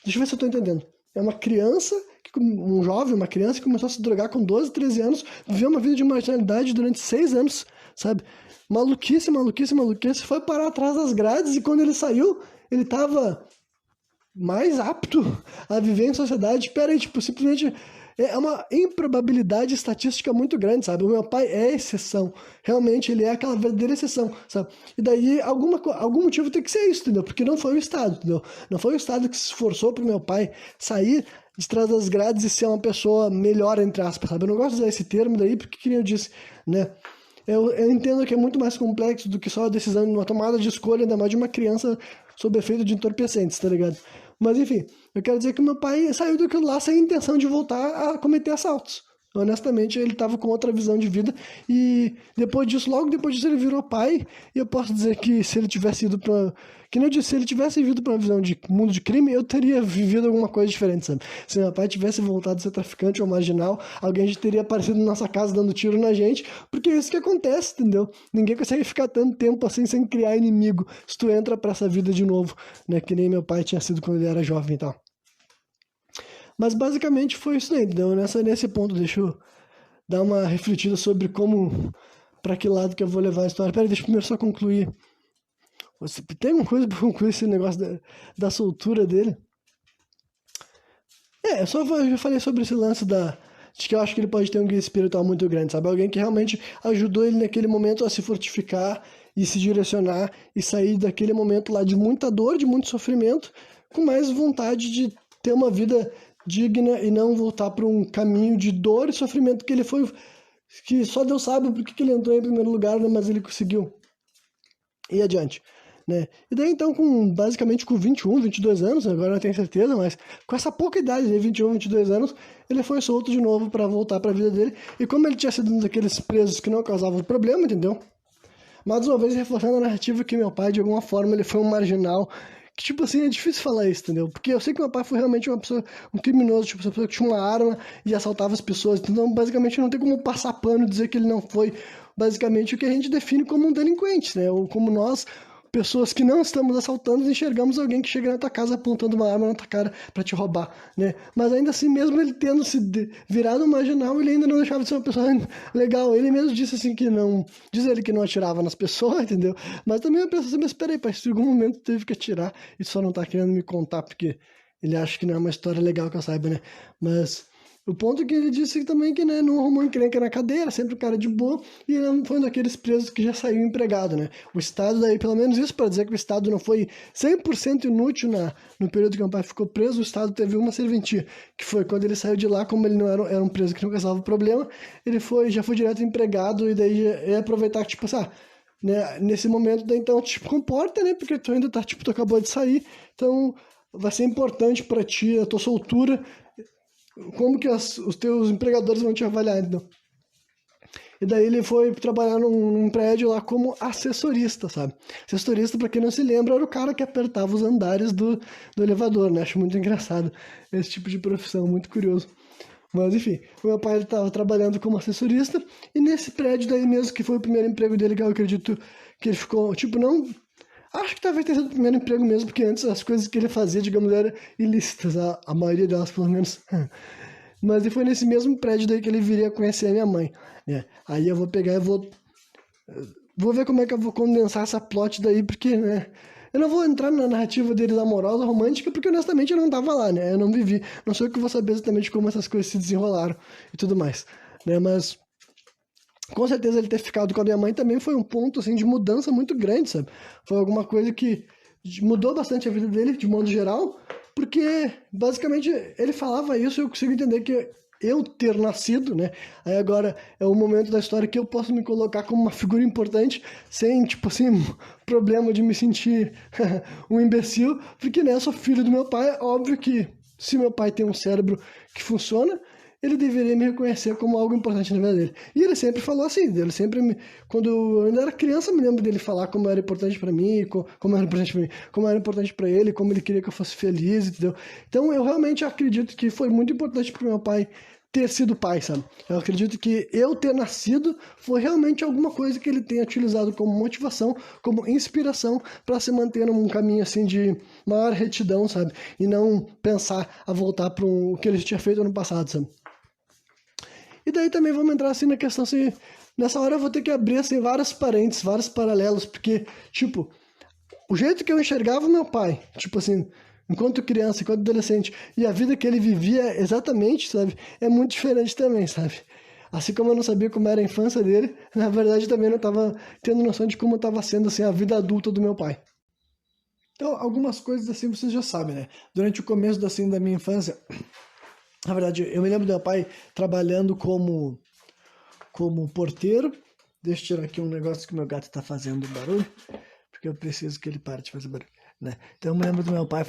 deixa eu ver se eu tô entendendo. É uma criança, um jovem, uma criança que começou a se drogar com 12, 13 anos, viveu uma vida de marginalidade durante 6 anos, sabe? Maluquice, maluquice, maluquice, foi parar atrás das grades e quando ele saiu, ele tava mais apto a viver em sociedade. Pera aí, tipo, simplesmente é uma improbabilidade estatística muito grande, sabe? O meu pai é exceção. Realmente, ele é aquela verdadeira exceção, sabe? E daí, algum motivo tem que ser isso, entendeu? Porque não foi o Estado, entendeu? Não foi o Estado que se esforçou pro meu pai sair de trás das grades e ser uma pessoa melhor, entre aspas, sabe? Eu não gosto de usar esse termo daí, porque, como eu disse, né? Eu entendo que é muito mais complexo do que só a decisão de uma tomada de escolha, ainda mais de uma criança sob efeito de entorpecentes, tá ligado? Mas enfim, eu quero dizer que meu pai saiu daquilo lá sem intenção de voltar a cometer assaltos. Honestamente, ele estava com outra visão de vida e depois disso, logo depois disso, ele virou pai. E eu posso dizer que se ele tivesse ido para, que nem eu disse, se ele tivesse vindo para uma visão de mundo de crime, eu teria vivido alguma coisa diferente, sabe? Se meu pai tivesse voltado a ser traficante ou marginal, alguém já teria aparecido na nossa casa dando tiro na gente, porque é isso que acontece, entendeu? Ninguém consegue ficar tanto tempo assim sem criar inimigo se tu entra para essa vida de novo, né? Que nem meu pai tinha sido quando ele era jovem e tal. Mas basicamente foi isso aí, entendeu? Nesse ponto, deixa eu dar uma refletida sobre como, para que lado que eu vou levar a história. Peraí, deixa eu primeiro só concluir. Tem alguma coisa para concluir esse negócio da soltura dele? Eu já falei sobre esse lance de que eu acho que ele pode ter um guia espiritual muito grande, sabe? Alguém que realmente ajudou ele naquele momento a se fortificar e se direcionar e sair daquele momento lá de muita dor, de muito sofrimento, com mais vontade de ter uma vida digna e não voltar para um caminho de dor e sofrimento que ele foi, que só Deus sabe por que ele entrou em primeiro lugar, né? Mas ele conseguiu ir adiante, né? E daí então, basicamente com 21, 22 anos, agora não tenho certeza, mas com essa pouca idade, de 21, 22 anos, ele foi solto de novo para voltar para a vida dele. E como ele tinha sido um daqueles presos que não causavam problema, entendeu? Mais uma vez reforçando a narrativa que meu pai, de alguma forma, ele foi um marginal. Que, tipo assim, é difícil falar isso, entendeu? Porque eu sei que meu pai foi realmente uma pessoa, um criminoso, tipo, uma pessoa que tinha uma arma e assaltava as pessoas. Então, basicamente, não tem como passar pano e dizer que ele não foi, basicamente, o que a gente define como um delinquente, né? Ou como nós, pessoas que não estamos assaltando, enxergamos alguém que chega na tua casa apontando uma arma na tua cara pra te roubar, né? Mas ainda assim, mesmo ele tendo se virado um marginal, ele ainda não deixava de ser uma pessoa legal. Ele mesmo disse assim que não... Diz ele que não atirava nas pessoas, entendeu? Mas também eu penso assim, mas peraí, pai, se em algum momento teve que atirar e só não tá querendo me contar porque ele acha que não é uma história legal que eu saiba, né? Mas... O ponto é que ele disse também que, né, não arrumou encrenca na cadeia, era sempre um cara de boa, e ele foi um daqueles presos que já saiu empregado, né? O Estado, daí, pelo menos isso para dizer que o Estado não foi 100% inútil no período que o meu pai ficou preso, o Estado teve uma serventia, que foi quando ele saiu de lá, como ele não era um preso que não causava problema, ele já foi direto empregado, e daí ia aproveitar que, tipo, assim, né, nesse momento, daí, então, tipo, comporta, né, porque tu ainda tá, tipo, tu acabou de sair, então vai ser importante para ti, a tua soltura, como que os teus empregadores vão te avaliar, então. E daí ele foi trabalhar num prédio lá como assessorista, sabe? Assessorista, pra quem não se lembra, era o cara que apertava os andares do elevador, né? Acho muito engraçado esse tipo de profissão, muito curioso. Mas enfim, o meu pai ele estava trabalhando como assessorista, e nesse prédio daí mesmo, que foi o primeiro emprego dele, que eu acredito que ele ficou, tipo, não... Acho que talvez tenha sido o primeiro emprego mesmo, porque antes as coisas que ele fazia, digamos, eram ilícitas, a maioria delas, pelo menos. Mas e foi nesse mesmo prédio daí que ele viria conhecer a minha mãe, né? Aí eu vou pegar e vou ver como é que eu vou condensar essa plot daí, porque, né? Eu não vou entrar na narrativa deles amorosa, romântica, porque honestamente eu não tava lá, né? Eu não vivi. Não sei o que eu vou saber exatamente como essas coisas se desenrolaram e tudo mais, né? Mas com certeza ele ter ficado com a minha mãe também foi um ponto, assim, de mudança muito grande, sabe? Foi alguma coisa que mudou bastante a vida dele, de modo geral, porque, basicamente, ele falava isso e eu consigo entender que eu ter nascido, né? Aí agora é o momento da história que eu posso me colocar como uma figura importante, sem, tipo assim, problema de me sentir um imbecil, porque, né, eu sou filho do meu pai, é óbvio que se meu pai tem um cérebro que funciona, ele deveria me reconhecer como algo importante na vida dele. E ele sempre falou assim, ele sempre quando eu ainda era criança, eu me lembro dele falar como era importante para mim, como era importante para mim, como era importante para ele, como ele queria que eu fosse feliz, entendeu? Então eu realmente acredito que foi muito importante para meu pai ter sido pai, sabe? Eu acredito que eu ter nascido foi realmente alguma coisa que ele tenha utilizado como motivação, como inspiração para se manter num caminho assim de maior retidão, sabe? E não pensar a voltar para o que ele tinha feito no passado, sabe? E daí também vamos entrar assim na questão assim, nessa hora eu vou ter que abrir assim vários parênteses, vários paralelos, porque tipo, o jeito que eu enxergava o meu pai, tipo assim, enquanto criança, enquanto adolescente, e a vida que ele vivia exatamente, sabe, é muito diferente também, sabe? Assim como eu não sabia como era a infância dele, na verdade também não estava tendo noção de como estava sendo assim a vida adulta do meu pai. Então, algumas coisas assim vocês já sabem, né? Durante o começo assim, da minha infância, na verdade, eu me lembro do meu pai trabalhando como porteiro. Deixa eu tirar aqui um negócio que meu gato está fazendo barulho, porque eu preciso que ele pare de fazer barulho, né? Então eu me lembro do meu pai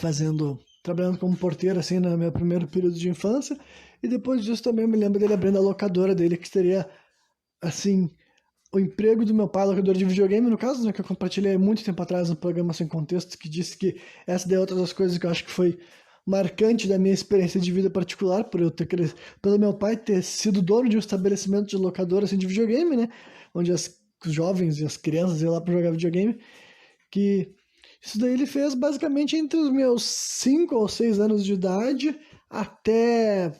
trabalhando como porteiro assim no meu primeiro período de infância, e depois disso também eu me lembro dele abrindo a locadora dele, que seria assim o emprego do meu pai, locador de videogame, no caso, né, que eu compartilhei muito tempo atrás no programa Sem Contexto, que disse que essa daí é outra das coisas que eu acho que foi marcante da minha experiência de vida particular, por eu ter crescido, pelo meu pai ter sido dono de um estabelecimento de locadora assim, de videogame, né, onde os jovens e as crianças iam lá para jogar videogame, que isso daí ele fez basicamente entre os meus 5 ou 6 anos de idade até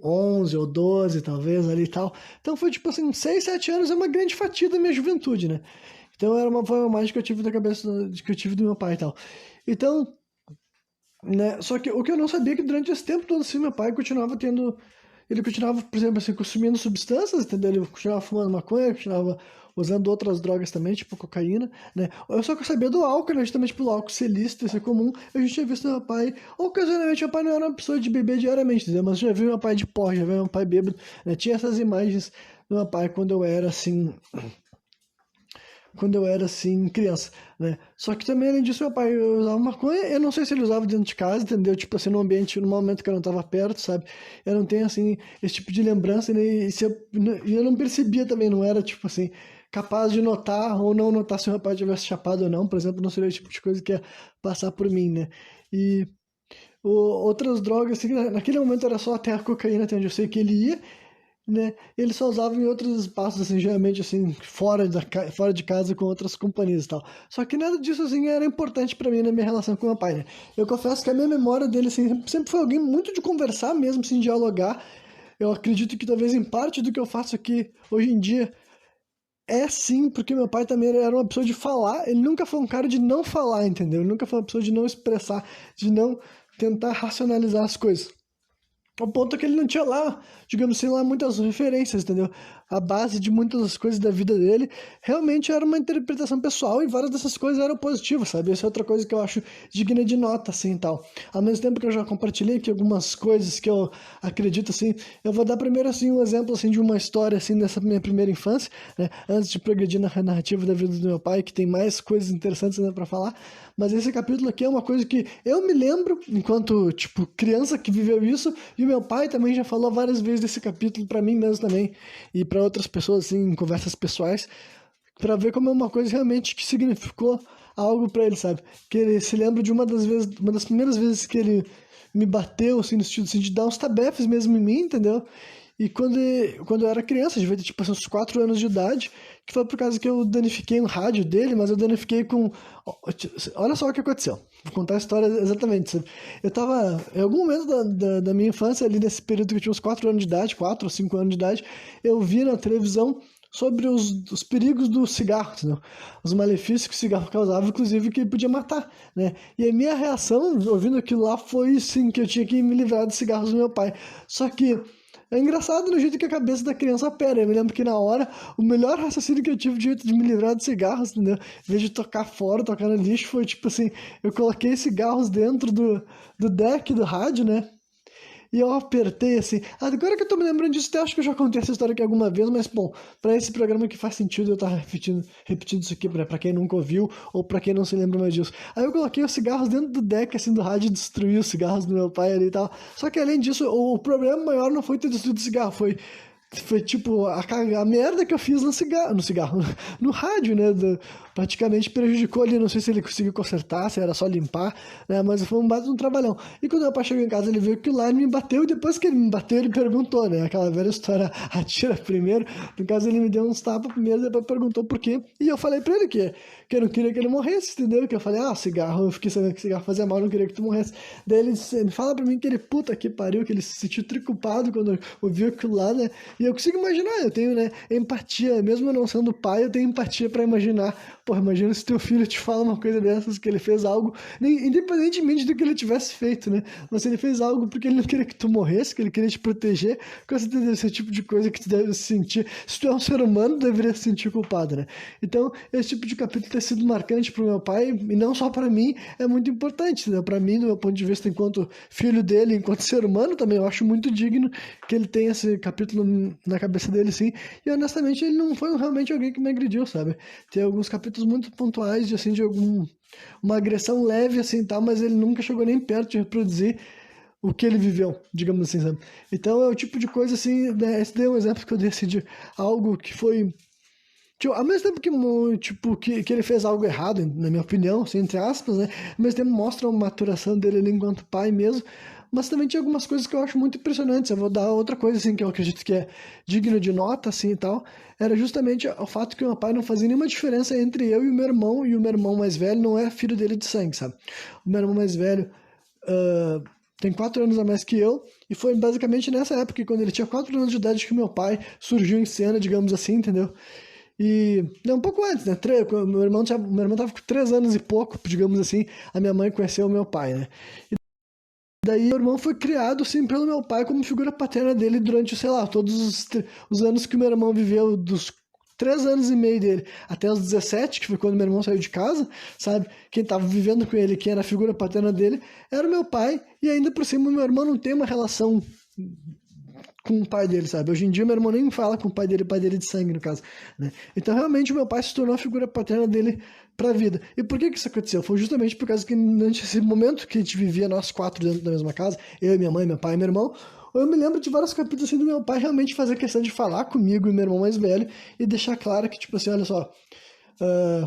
11 ou 12 talvez, ali e tal. Então foi tipo assim, 6 7 anos é uma grande fatia da minha juventude, né? Então foi uma imagem que eu tive da cabeça, que eu tive do meu pai e tal. Então, né, só que o que eu não sabia é que durante esse tempo todo, assim, meu pai continuava tendo... Ele continuava, por exemplo, assim, consumindo substâncias, entendeu? Ele continuava fumando maconha, continuava usando outras drogas também, tipo cocaína, né? Eu só que eu sabia do álcool, né? Justamente pelo álcool ser lícito, ser comum. Eu já tinha visto meu pai... Ocasionalmente, meu pai não era uma pessoa de beber diariamente, entendeu? Mas já vi meu pai de porra, já vi meu pai bêbado, né? Tinha essas imagens do meu pai quando eu era assim, criança, né? Só que também, além disso, meu pai usava maconha, eu não sei se ele usava dentro de casa, entendeu? Tipo assim, num ambiente, num momento que eu não tava perto, sabe? Eu não tenho, assim, esse tipo de lembrança, né? E eu não percebia também, não era, tipo assim, capaz de notar ou não notar se meu pai tivesse chapado ou não, por exemplo, não seria o tipo de coisa que ia passar por mim, né? E outras drogas, assim, naquele momento era só até a cocaína, até onde eu sei que ele ia, né? Ele só usava em outros espaços, assim, geralmente, assim, fora de casa com outras companhias e tal. Só que nada disso, assim, era importante pra mim na minha relação com meu pai, né? Eu confesso que a minha memória dele, assim, sempre foi alguém muito de conversar mesmo, assim, dialogar. Eu acredito que talvez em parte do que eu faço aqui hoje em dia é sim, porque meu pai também era uma pessoa de falar, ele nunca foi um cara de não falar, entendeu? Ele nunca foi uma pessoa de não expressar, de não tentar racionalizar as coisas. Ao ponto que ele não tinha lá, digamos assim, lá muitas referências, entendeu? A base de muitas das coisas da vida dele realmente era uma interpretação pessoal e várias dessas coisas eram positivas, sabe? Essa é outra coisa que eu acho digna de nota, assim, e tal. Ao mesmo tempo que eu já compartilhei aqui algumas coisas que eu acredito, assim, eu vou dar primeiro, assim, um exemplo, assim, de uma história, assim, dessa minha primeira infância, né? Antes de progredir na narrativa da vida do meu pai, que tem mais coisas interessantes ainda pra falar. Mas esse capítulo aqui é uma coisa que eu me lembro, enquanto, tipo, criança que viveu isso, e meu pai também já falou várias vezes desse capítulo pra mim mesmo também, e pra outras pessoas, assim, em conversas pessoais, pra ver como é uma coisa realmente que significou algo pra ele, sabe? Que ele se lembra de uma das primeiras vezes que ele me bateu, assim, no sentido assim, de dar uns tabefes mesmo em mim, entendeu? E quando eu era criança, devia ter tipo assim, uns 4 anos de idade, que foi por causa que eu danifiquei um rádio dele, mas eu danifiquei com. Olha só o que aconteceu. Vou contar a história exatamente. Sabe? Eu tava. Em algum momento da minha infância, ali nesse período que eu tinha uns 4 anos de idade, 4 ou 5 anos de idade, eu vi na televisão sobre os perigos do cigarro, entendeu? Os malefícios que o cigarro causava, inclusive que ele podia matar, né? E a minha reação, ouvindo aquilo lá, foi sim, que eu tinha que me livrar dos cigarros do meu pai. Só que é engraçado no jeito que a cabeça da criança opera. Eu me lembro que na hora, o melhor raciocínio que eu tive de jeito de me livrar de cigarros, entendeu? Em vez de tocar fora, tocar no lixo, foi tipo assim, eu coloquei cigarros dentro do deck do rádio, né? E eu apertei assim. Agora que eu tô me lembrando disso, eu acho que eu já contei essa história aqui alguma vez, mas bom, pra esse programa que faz sentido eu estar repetindo isso aqui pra quem nunca ouviu ou pra quem não se lembra mais disso. Aí eu coloquei os cigarros dentro do deck assim do rádio e destruí os cigarros do meu pai ali e tal. Só que além disso, o problema maior não foi ter destruído o cigarro, foi tipo a merda que eu fiz no cigarro, no rádio, né? Praticamente prejudicou ali. Não sei se ele conseguiu consertar, se era só limpar, né? Mas foi um baita de um trabalhão. E quando meu pai chegou em casa, ele viu aquilo lá e me bateu. E depois que ele me bateu, ele perguntou, né? Aquela velha história, atira primeiro. No caso, ele me deu uns tapas primeiro, depois perguntou por quê. E eu falei pra ele que eu não queria que ele morresse, entendeu? Que eu falei, cigarro, eu fiquei sabendo que cigarro fazia mal, eu não queria que tu morresse. Daí ele fala pra mim que ele, puta que pariu, que ele se sentiu triculpado quando ouviu aquilo lá, né? E eu consigo imaginar, eu tenho, né, empatia, mesmo eu não sendo pai, eu tenho empatia pra imaginar. Porra, imagina se teu filho te fala uma coisa dessas, que ele fez algo, independentemente do que ele tivesse feito, né? Mas se ele fez algo porque ele não queria que tu morresse, que ele queria te proteger, com certeza deve ser o tipo de coisa que tu deve se sentir. Se tu é um ser humano, deveria se sentir culpado, né? Então, esse tipo de capítulo ter sido marcante pro meu pai, e não só pra mim, é muito importante, né? Pra mim, do meu ponto de vista, enquanto filho dele, enquanto ser humano também, eu acho muito digno que ele tenha esse capítulo na cabeça dele, sim. E honestamente, ele não foi realmente alguém que me agrediu, sabe? Tem alguns capítulos muito pontuais de, assim, de uma agressão leve, assim, tal, mas ele nunca chegou nem perto de reproduzir o que ele viveu, digamos assim, sabe? Então é o tipo de coisa, assim, né? Esse daí é um exemplo que eu dei, assim, de algo que foi... Tipo, ao mesmo tempo que, tipo, que ele fez algo errado, na minha opinião, assim, entre aspas, né? Ao mesmo tempo mostra a maturação dele ali enquanto pai mesmo, mas também tinha algumas coisas que eu acho muito impressionantes. Eu vou dar outra coisa, assim, que eu acredito que é digno de nota, assim, e tal. Era justamente o fato que o meu pai não fazia nenhuma diferença entre eu e o meu irmão mais velho não é filho dele de sangue, sabe? O meu irmão mais velho tem 4 anos a mais que eu, e foi basicamente nessa época, quando ele tinha 4 anos de idade, que o meu pai surgiu em cena, digamos assim, entendeu? E não, um pouco antes, né? Meu irmão tava com 3 anos e pouco, digamos assim, a minha mãe conheceu o meu pai, né? Daí, meu irmão foi criado, assim, pelo meu pai como figura paterna dele durante, sei lá, todos os anos que o meu irmão viveu, dos 3 anos e meio dele até os 17, que foi quando meu irmão saiu de casa, sabe? Quem tava vivendo com ele, quem era a figura paterna dele, era o meu pai, e ainda por cima, meu irmão não tem uma relação com o pai dele, sabe? Hoje em dia, meu irmão nem fala com o pai dele de sangue, no caso, né? Então, realmente, o meu pai se tornou a figura paterna dele pra vida. E por que isso aconteceu? Foi justamente por causa que, nesse momento que a gente vivia, nós 4 dentro da mesma casa, eu, minha mãe, meu pai e meu irmão, eu me lembro de vários capítulos assim do meu pai realmente fazer questão de falar comigo e meu irmão mais velho e deixar claro que, tipo assim, olha só, ah,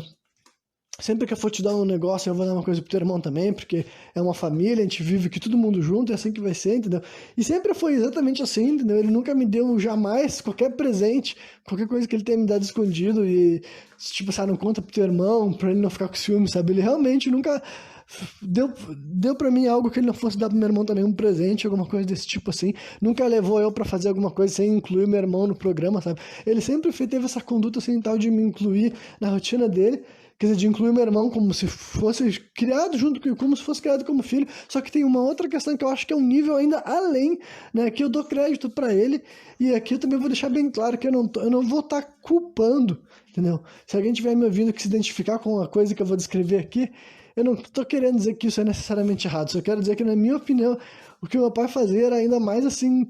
sempre que eu for te dar um negócio, eu vou dar uma coisa pro teu irmão também, porque é uma família, a gente vive aqui todo mundo junto, é assim que vai ser, entendeu? E sempre foi exatamente assim, entendeu? Ele nunca me deu jamais qualquer presente, qualquer coisa que ele tenha me dado escondido e, tipo, sabe, não conta pro teu irmão, pra ele não ficar com ciúme, sabe? Ele realmente nunca deu pra mim algo que ele não fosse dar pro meu irmão também, um presente, alguma coisa desse tipo assim. Nunca levou eu pra fazer alguma coisa sem incluir meu irmão no programa, sabe? Ele sempre teve essa conduta assim, tal, de me incluir na rotina dele. Quer dizer, de incluir meu irmão como se fosse criado junto com, como se fosse criado como filho. Só que tem uma outra questão que eu acho que é um nível ainda além, né? Que eu dou crédito pra ele. E aqui eu também vou deixar bem claro que eu não vou estar culpando, entendeu? Se alguém tiver me ouvindo que se identificar com a coisa que eu vou descrever aqui, eu não tô querendo dizer que isso é necessariamente errado. Só quero dizer que, na minha opinião, o que o meu pai fazia era ainda mais assim,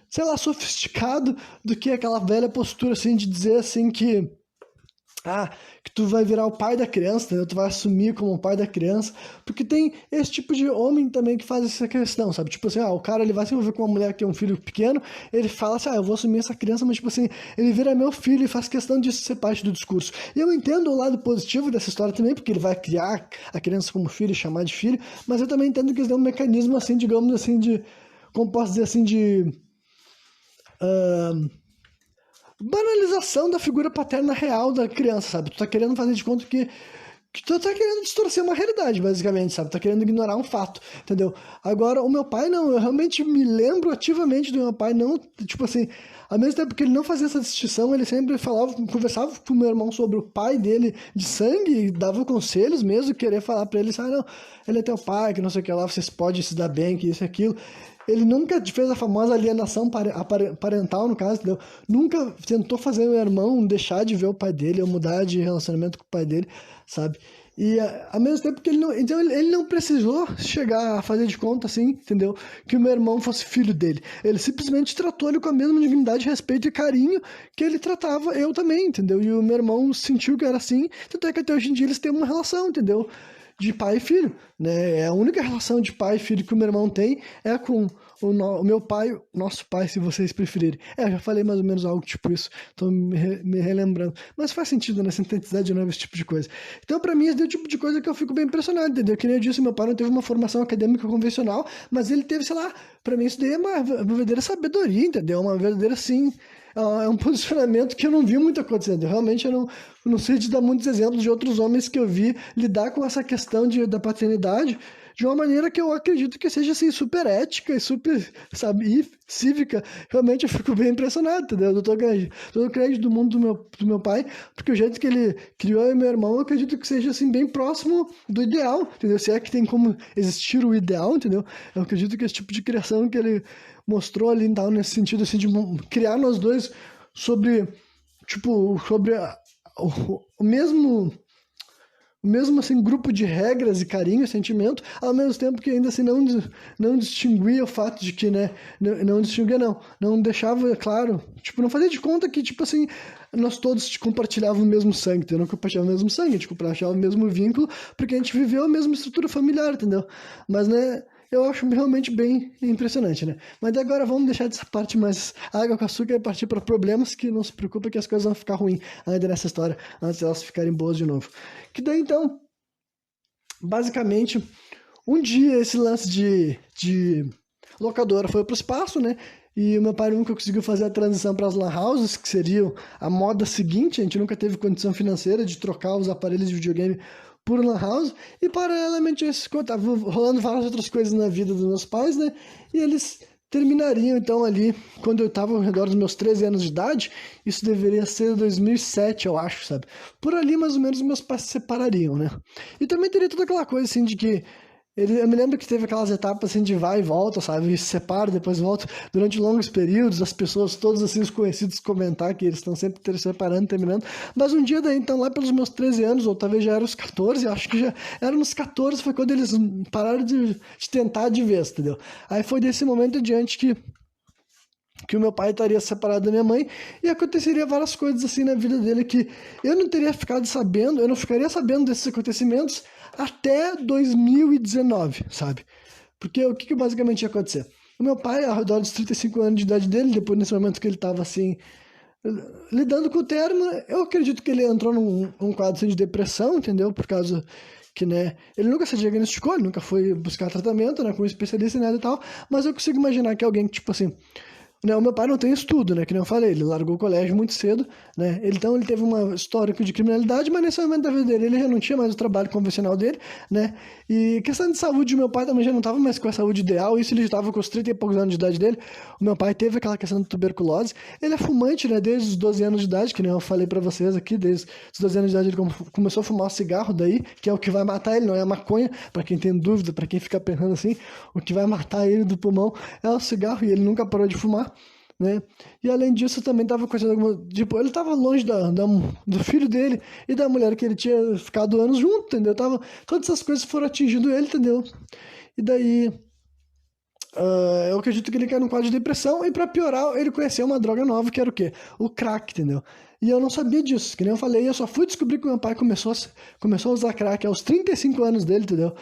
sei lá, sofisticado do que aquela velha postura assim de dizer assim que tu vai virar o pai da criança, entendeu? Tu vai assumir como o pai da criança, porque tem esse tipo de homem também que faz essa questão, sabe? Tipo assim, o cara ele vai se envolver com uma mulher que tem um filho pequeno, ele fala assim, eu vou assumir essa criança, mas tipo assim, ele vira meu filho e faz questão disso ser parte do discurso. E eu entendo o lado positivo dessa história também, porque ele vai criar a criança como filho, chamar de filho, mas eu também entendo que eles têm um mecanismo assim, digamos assim, como posso dizer assim, ah, banalização da figura paterna real da criança, sabe? Tu tá querendo fazer de conta que tu tá querendo distorcer uma realidade, basicamente, sabe? Tá querendo ignorar um fato, entendeu? Agora, o meu pai não, eu realmente me lembro ativamente do meu pai não, tipo assim, ao mesmo tempo que ele não fazia essa distinção, ele sempre conversava com o meu irmão sobre o pai dele de sangue, e dava conselhos mesmo, querer falar pra ele, não, ele é teu pai, que não sei o que lá, vocês podem se dar bem, que isso e aquilo. Ele nunca fez a famosa alienação parental, no caso, entendeu? Nunca tentou fazer meu irmão deixar de ver o pai dele ou mudar de relacionamento com o pai dele, sabe? E ao mesmo tempo que ele não. Então ele não precisou chegar a fazer de conta, assim, entendeu? Que o meu irmão fosse filho dele. Ele simplesmente tratou ele com a mesma dignidade, respeito e carinho que ele tratava eu também, entendeu? E o meu irmão sentiu que era assim, tanto é que até hoje em dia eles têm uma relação, entendeu? De pai e filho, né? É a única relação de pai e filho que o meu irmão tem é com o meu pai, nosso pai, se vocês preferirem. Eu já falei mais ou menos algo tipo isso, tô me relembrando. Mas faz sentido, né? Sintetizar de novo esse tipo de coisa. Então, pra mim, esse é o tipo de coisa que eu fico bem impressionado, entendeu? Que nem eu disse, meu pai não teve uma formação acadêmica convencional, mas ele teve, sei lá, pra mim isso daí é uma verdadeira sabedoria, entendeu? Uma verdadeira, assim, é um posicionamento que eu não vi muito acontecendo. Realmente eu não sei te dar muitos exemplos de outros homens que eu vi lidar com essa questão da paternidade de uma maneira que eu acredito que seja assim, super ética e super, sabe, e cívica. Realmente eu fico bem impressionado, entendeu? Todo o crédito do mundo do meu pai, porque o jeito que ele criou eu e meu irmão, eu acredito que seja assim, bem próximo do ideal, entendeu? Se é que tem como existir o ideal, entendeu? Eu acredito que esse tipo de criação que ele mostrou ali, então, nesse sentido assim, de criar nós dois sobre, tipo, sobre o mesmo assim, grupo de regras e carinho e sentimento, ao mesmo tempo que ainda assim não distinguia o fato de que, né, não distinguia não deixava claro, tipo, não fazia de conta que, tipo assim, nós todos compartilhávamos o mesmo sangue, entendeu? Não compartilhávamos o mesmo sangue, a gente compartilhava o mesmo vínculo, porque a gente viveu a mesma estrutura familiar, entendeu? Mas, né, eu acho realmente bem impressionante, né? Mas agora vamos deixar dessa parte mais água com açúcar e partir para problemas, que não se preocupa que as coisas vão ficar ruins ainda nessa história, antes de elas ficarem boas de novo. Que daí, então, basicamente, um dia esse lance de locadora foi para o espaço, né? E o meu pai nunca conseguiu fazer a transição para as lan houses, que seriam a moda seguinte. A gente nunca teve condição financeira de trocar os aparelhos de videogame por lan house. E paralelamente a isso, tava rolando várias outras coisas na vida dos meus pais, né? E eles terminariam então ali, quando eu estava ao redor dos meus 13 anos de idade. Isso deveria ser 2007, eu acho, sabe? Por ali, mais ou menos, meus pais se separariam, né? E também teria toda aquela coisa, assim, de que eu me lembro que teve aquelas etapas, assim, de vai e volta, sabe? E se separa, depois volta. Durante longos períodos, as pessoas, todos, assim, os conhecidos comentar que eles estão sempre se separando, terminando. Mas um dia daí, então, lá pelos meus 13 anos, ou talvez já eram os 14, acho que já eram nos 14, foi quando eles pararam de tentar de vez, entendeu? Aí foi desse momento em diante que o meu pai estaria separado da minha mãe, e aconteceria várias coisas assim na vida dele que eu não teria ficado sabendo, eu não ficaria sabendo desses acontecimentos até 2019, sabe? Porque o que basicamente ia acontecer? O meu pai, ao redor dos 35 anos de idade dele, depois nesse momento que ele estava assim, lidando com o termo, eu acredito que ele entrou num quadro assim, de depressão, entendeu? Por causa que, né, ele nunca se diagnosticou, ele nunca foi buscar tratamento, né, com um especialista e nada e tal, mas eu consigo imaginar que alguém que, tipo assim, né, o meu pai não tem estudo, né? Que nem eu falei, ele largou o colégio muito cedo, né? Então ele teve uma histórico de criminalidade, mas nesse momento da vida dele ele já não tinha mais o trabalho convencional dele, né? E questão de saúde, o meu pai também já não estava mais com a saúde ideal, isso ele já estava com os 30 e poucos anos de idade dele. O meu pai teve aquela questão de tuberculose, ele é fumante, né? Desde os 12 anos de idade, que nem eu falei pra vocês aqui, desde os 12 anos de idade ele começou a fumar cigarro daí, que é o que vai matar ele, não é a maconha, pra quem tem dúvida, pra quem fica pensando assim, o que vai matar ele do pulmão é o cigarro, e ele nunca parou de fumar, né? E além disso também estava acontecendo alguma, tipo, ele estava longe do filho dele e da mulher que ele tinha ficado anos junto, entendeu? Todas essas coisas foram atingindo ele, entendeu? E daí eu acredito que ele caiu num quadro de depressão, e para piorar, ele conheceu uma droga nova, que era o quê? O crack, entendeu? E eu não sabia disso, que nem eu falei, eu só fui descobrir que meu pai começou a usar crack aos 35 anos dele, entendeu?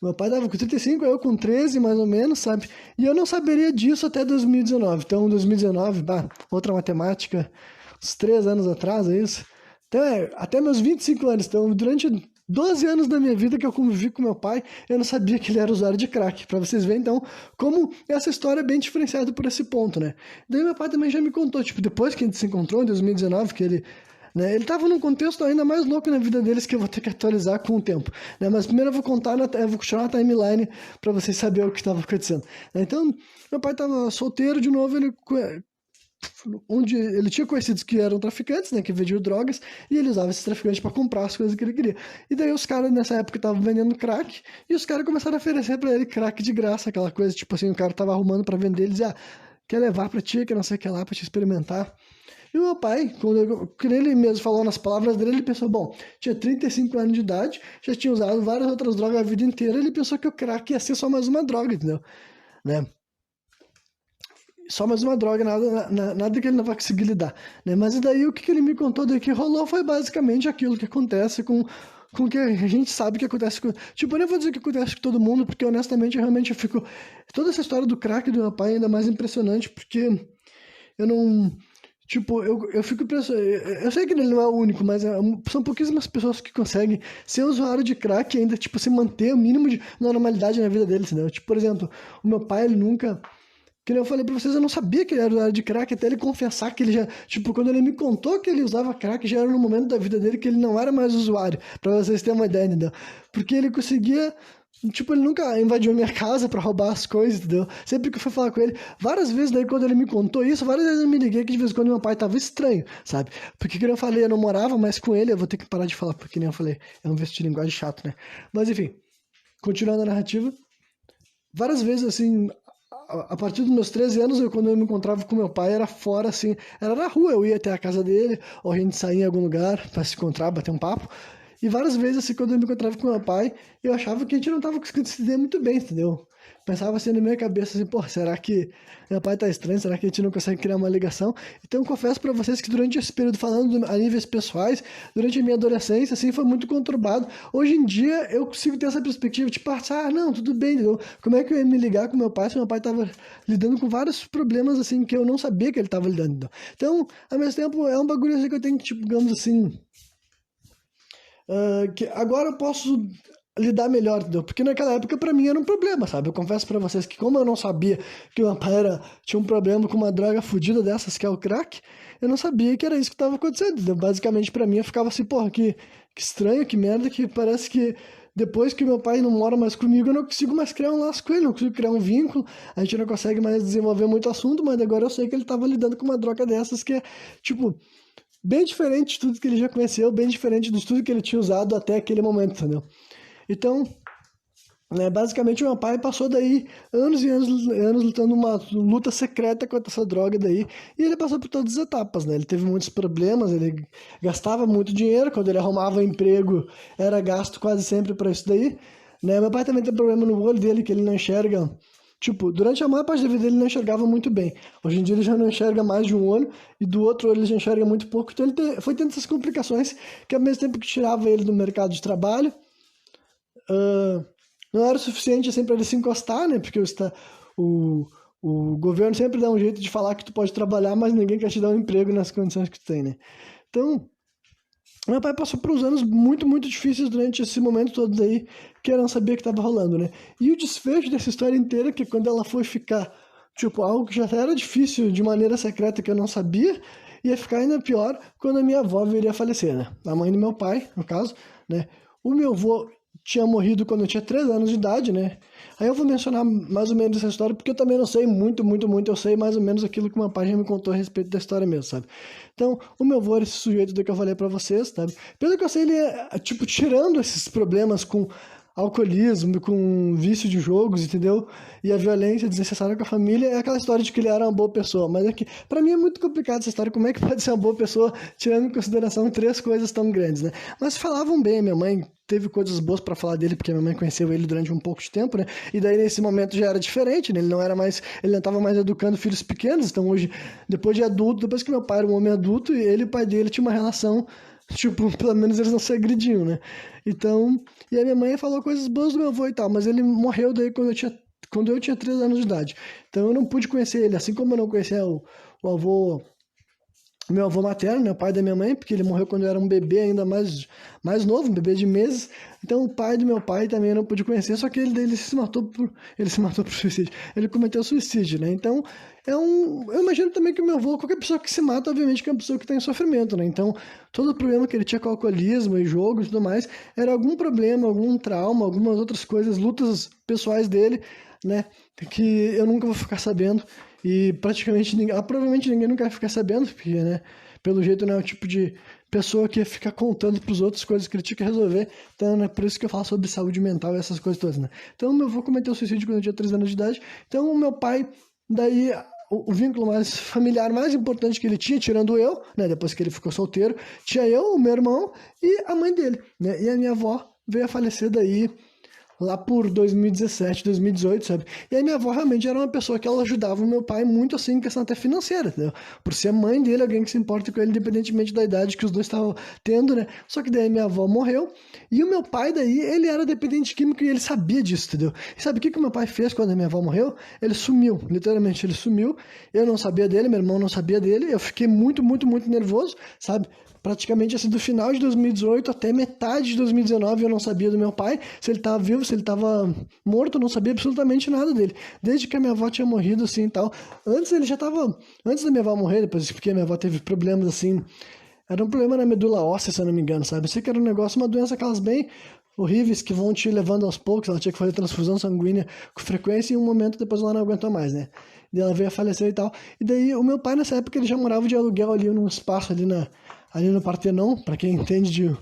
Meu pai tava com 35, eu com 13, mais ou menos, sabe? E eu não saberia disso até 2019. Então, 2019, outra matemática, uns 3 anos atrás, é isso? Então, até meus 25 anos. Então, durante 12 anos da minha vida que eu convivi com meu pai, eu não sabia que ele era usuário de crack. Pra vocês verem, então, como essa história é bem diferenciada por esse ponto, né? Daí meu pai também já me contou, tipo, depois que a gente se encontrou, em 2019, que ele, né, ele estava num contexto ainda mais louco na vida deles, que eu vou ter que atualizar com o tempo, né? Mas primeiro eu vou contar, eu vou continuar a timeline para vocês saberem o que estava acontecendo. Então, meu pai estava solteiro de novo, onde ele tinha conhecidos que eram traficantes, né, que vendiam drogas, e ele usava esses traficantes para comprar as coisas que ele queria. E daí os caras nessa época estavam vendendo crack, e os caras começaram a oferecer para ele crack de graça, aquela coisa, tipo assim, o cara tava arrumando para vender, ele dizia, quer levar para ti, quer não sei o que lá, para te experimentar. E o meu pai, quando ele mesmo falou nas palavras dele, ele pensou, bom, tinha 35 anos de idade, já tinha usado várias outras drogas a vida inteira, ele pensou que o crack ia ser só mais uma droga, entendeu? Né? Só mais uma droga, nada que ele não vai conseguir lidar, né? Mas e daí o que ele me contou daí que rolou foi basicamente aquilo que acontece com o que a gente sabe que acontece com... Tipo, eu nem vou dizer que acontece com todo mundo, porque honestamente, realmente eu fico... Toda essa história do crack do meu pai é ainda mais impressionante, porque eu não... Tipo, eu fico pensando... Eu sei que ele não é o único, mas são pouquíssimas pessoas que conseguem ser usuário de crack e ainda, tipo, se manter o mínimo de normalidade na vida deles, entendeu? Tipo, por exemplo, o meu pai, ele nunca... Que nem eu falei pra vocês, eu não sabia que ele era usuário de crack, até ele confessar que ele já... Tipo, quando ele me contou que ele usava crack, já era no momento da vida dele que ele não era mais usuário, pra vocês terem uma ideia, entendeu? Porque ele conseguia... Tipo, ele nunca invadiu a minha casa pra roubar as coisas, entendeu? Sempre que eu fui falar com ele, várias vezes daí quando ele me contou isso, várias vezes eu me liguei que de vez em quando meu pai tava estranho, sabe? Porque, que nem eu falei, eu não morava mais com ele, eu vou ter que parar de falar, porque nem eu falei, é um vestir de linguagem chato, né? Mas enfim, continuando a narrativa, várias vezes, assim, a partir dos meus 13 anos, quando eu me encontrava com meu pai, era fora, assim, era na rua, eu ia até a casa dele, ou a gente saía em algum lugar pra se encontrar, bater um papo. E várias vezes, assim, quando eu me encontrava com meu pai, eu achava que a gente não tava conseguindo se entender muito bem, entendeu? Pensava assim na minha cabeça, assim, pô, será que meu pai tá estranho? Será que a gente não consegue criar uma ligação? Então, eu confesso pra vocês que durante esse período, falando a níveis pessoais, durante a minha adolescência, assim, foi muito conturbado. Hoje em dia, eu consigo ter essa perspectiva de passar, não, tudo bem, entendeu? Como é que eu ia me ligar com meu pai se meu pai tava lidando com vários problemas, assim, que eu não sabia que ele tava lidando, entendeu? Então, ao mesmo tempo, é um bagulho assim que eu tenho que, tipo, digamos assim, que agora eu posso lidar melhor, entendeu? Porque naquela época pra mim era um problema, sabe? Eu confesso pra vocês que como eu não sabia que o meu pai tinha um problema com uma droga fodida dessas, que é o crack, eu não sabia que era isso que tava acontecendo, entendeu? Basicamente pra mim eu ficava assim, porra, que estranho, que merda, que parece que depois que meu pai não mora mais comigo, eu não consigo mais criar um laço com ele, não consigo criar um vínculo, a gente não consegue mais desenvolver muito assunto, mas agora eu sei que ele tava lidando com uma droga dessas que é, tipo, bem diferente de tudo que ele já conheceu, bem diferente de tudo que ele tinha usado até aquele momento, entendeu? Então, né, basicamente, meu pai passou daí anos e anos lutando uma luta secreta contra essa droga daí, e ele passou por todas as etapas, né? Ele teve muitos problemas, ele gastava muito dinheiro, quando ele arrumava emprego, era gasto quase sempre para isso daí, né? Meu pai também tem problema no olho dele, que ele não enxerga. Tipo, durante a maior parte da vida ele não enxergava muito bem. Hoje em dia ele já não enxerga mais de um olho e do outro olho ele já enxerga muito pouco. Então foi tendo essas complicações que ao mesmo tempo que tirava ele do mercado de trabalho, ah, não era o suficiente assim para ele se encostar, né? Porque o, o governo sempre dá um jeito de falar que tu pode trabalhar, mas ninguém quer te dar um emprego nas condições que tu tem, né? Então, meu pai passou por uns anos muito, muito difíceis durante esse momento todo aí, que eu não sabia que estava rolando, né? E o desfecho dessa história inteira, que quando ela foi ficar, tipo, algo que já era difícil de maneira secreta que eu não sabia, ia ficar ainda pior quando a minha avó viria a falecer, né? A mãe do meu pai, no caso, né? O meu avô tinha morrido quando eu tinha 3 anos de idade, né? Aí eu vou mencionar mais ou menos essa história, porque eu também não sei muito, muito, muito, eu sei mais ou menos aquilo que meu pai já me contou a respeito da história mesmo, sabe? Então, o meu avô era esse sujeito do que eu falei pra vocês, sabe? Pelo que eu sei, ele é, tipo, tirando esses problemas com alcoolismo, com vício de jogos, entendeu? E a violência desnecessária com a família, é aquela história de que ele era uma boa pessoa. Mas é que, pra mim, é muito complicado essa história. Como é que pode ser uma boa pessoa, tirando em consideração 3 coisas tão grandes, né? Mas falavam bem, minha mãe teve coisas boas pra falar dele, porque minha mãe conheceu ele durante um pouco de tempo, né? E daí, nesse momento, já era diferente, né? Ele não era mais, ele não tava mais educando filhos pequenos. Então, hoje, depois de adulto, depois que meu pai era um homem adulto, e ele e o pai dele tinham uma relação, tipo, pelo menos eles não se agrediam, né? Então, e a minha mãe falou coisas boas do meu avô e tal, mas ele morreu daí quando eu tinha 3 anos de idade. Então eu não pude conhecer ele, assim como eu não conhecia o avô, meu avô materno, né, o pai da minha mãe, porque ele morreu quando eu era um bebê ainda mais novo, um bebê de meses. Então o pai do meu pai também eu não pude conhecer, só que ele se matou por suicídio. Ele cometeu suicídio, né? Então eu imagino também que o meu avô, qualquer pessoa que se mata, obviamente que é uma pessoa que está em sofrimento, né? Então todo o problema que ele tinha com alcoolismo e jogo e tudo mais era algum problema, algum trauma, algumas outras coisas, lutas pessoais dele, né? Que eu nunca vou ficar sabendo. E praticamente ninguém, provavelmente ninguém nunca vai ficar sabendo, porque, né, pelo jeito não é o tipo de pessoa que ia ficar contando pros outros coisas que ele tinha que resolver. Então, né, por isso que eu falo sobre saúde mental e essas coisas todas, né. Então, meu avô cometeu suicídio quando eu tinha 3 anos de idade. Então, o meu pai, daí, o vínculo mais familiar mais importante que ele tinha, tirando eu, né, depois que ele ficou solteiro, tinha eu, o meu irmão e a mãe dele, né, e a minha avó veio a falecer daí lá por 2017, 2018, sabe? E aí minha avó realmente era uma pessoa que ela ajudava o meu pai muito assim em questão até financeira, entendeu? Por ser mãe dele, alguém que se importa com ele independentemente da idade que os dois estavam tendo, né? Só que daí minha avó morreu e o meu pai daí, ele era dependente químico e ele sabia disso, entendeu? E sabe o que que o meu pai fez quando a minha avó morreu? Ele sumiu, literalmente ele sumiu. Eu não sabia dele, meu irmão não sabia dele. Eu fiquei muito, muito, muito nervoso, sabe? Praticamente assim, do final de 2018 até metade de 2019 eu não sabia do meu pai, se ele estava vivo, se ele estava morto, eu não sabia absolutamente nada dele. Desde que a minha avó tinha morrido, assim, e tal. Antes ele já estava, antes da minha avó morrer, depois porque a minha avó teve problemas, assim, era um problema na medula óssea, se eu não me engano, sabe? Eu sei que era um negócio, uma doença aquelas bem horríveis que vão te levando aos poucos, ela tinha que fazer transfusão sanguínea com frequência e em um momento depois ela não aguentou mais, né? E ela veio a falecer e tal. E daí o meu pai nessa época ele já morava de aluguel ali num espaço ali no Partenon, para quem entende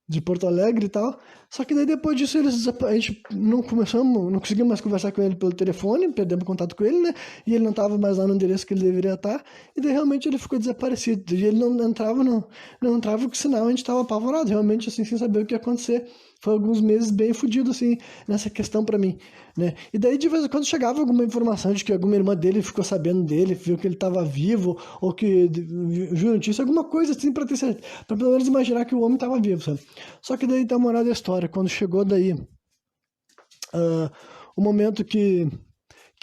de Porto Alegre e tal. Só que daí depois disso a gente não conseguimos mais conversar com ele pelo telefone, perdemos contato com ele, né? E ele não estava mais lá no endereço que ele deveria estar. E daí realmente ele ficou desaparecido. E ele não entrava com sinal, a gente estava apavorado, realmente assim, sem saber o que ia acontecer. Foi alguns meses bem fodido, assim, nessa questão pra mim, né? E daí, de vez em quando, chegava alguma informação de que alguma irmã dele ficou sabendo dele, viu que ele tava vivo, ou que viu notícia, alguma coisa assim, pra ter certeza, pra pelo menos imaginar que o homem tava vivo, sabe? Só que daí tá a moral da história, quando chegou daí o momento que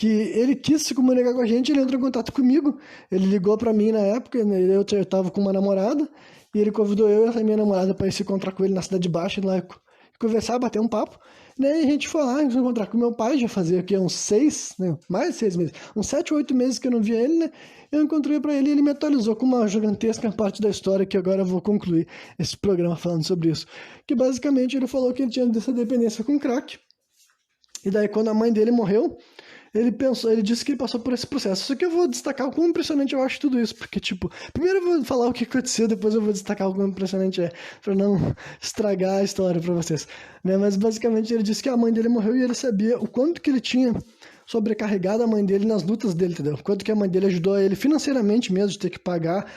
ele quis se comunicar com a gente, ele entrou em contato comigo, ele ligou pra mim na época, né? Eu tava com uma namorada, e ele convidou eu e essa minha namorada pra ir se encontrar com ele na Cidade Baixa, lá conversar, bater um papo, né? E a gente foi lá se encontrar com meu pai, já fazia aqui uns 6, né? Mais de 6 meses, uns 7 ou 8 meses que eu não via ele, né? Eu encontrei pra ele e ele me atualizou com uma gigantesca parte da história que agora eu vou concluir esse programa falando sobre isso. Que basicamente ele falou que ele tinha essa dependência com crack. E daí quando a mãe dele morreu, ele disse que ele passou por esse processo. Só que eu vou destacar o quão impressionante eu acho tudo isso, porque, tipo, primeiro eu vou falar o que aconteceu, depois eu vou destacar o quão impressionante é, pra não estragar a história pra vocês, né? Mas basicamente ele disse que a mãe dele morreu e ele sabia o quanto que ele tinha sobrecarregado a mãe dele nas lutas dele, entendeu? Quanto que a mãe dele ajudou ele financeiramente mesmo, de ter que pagar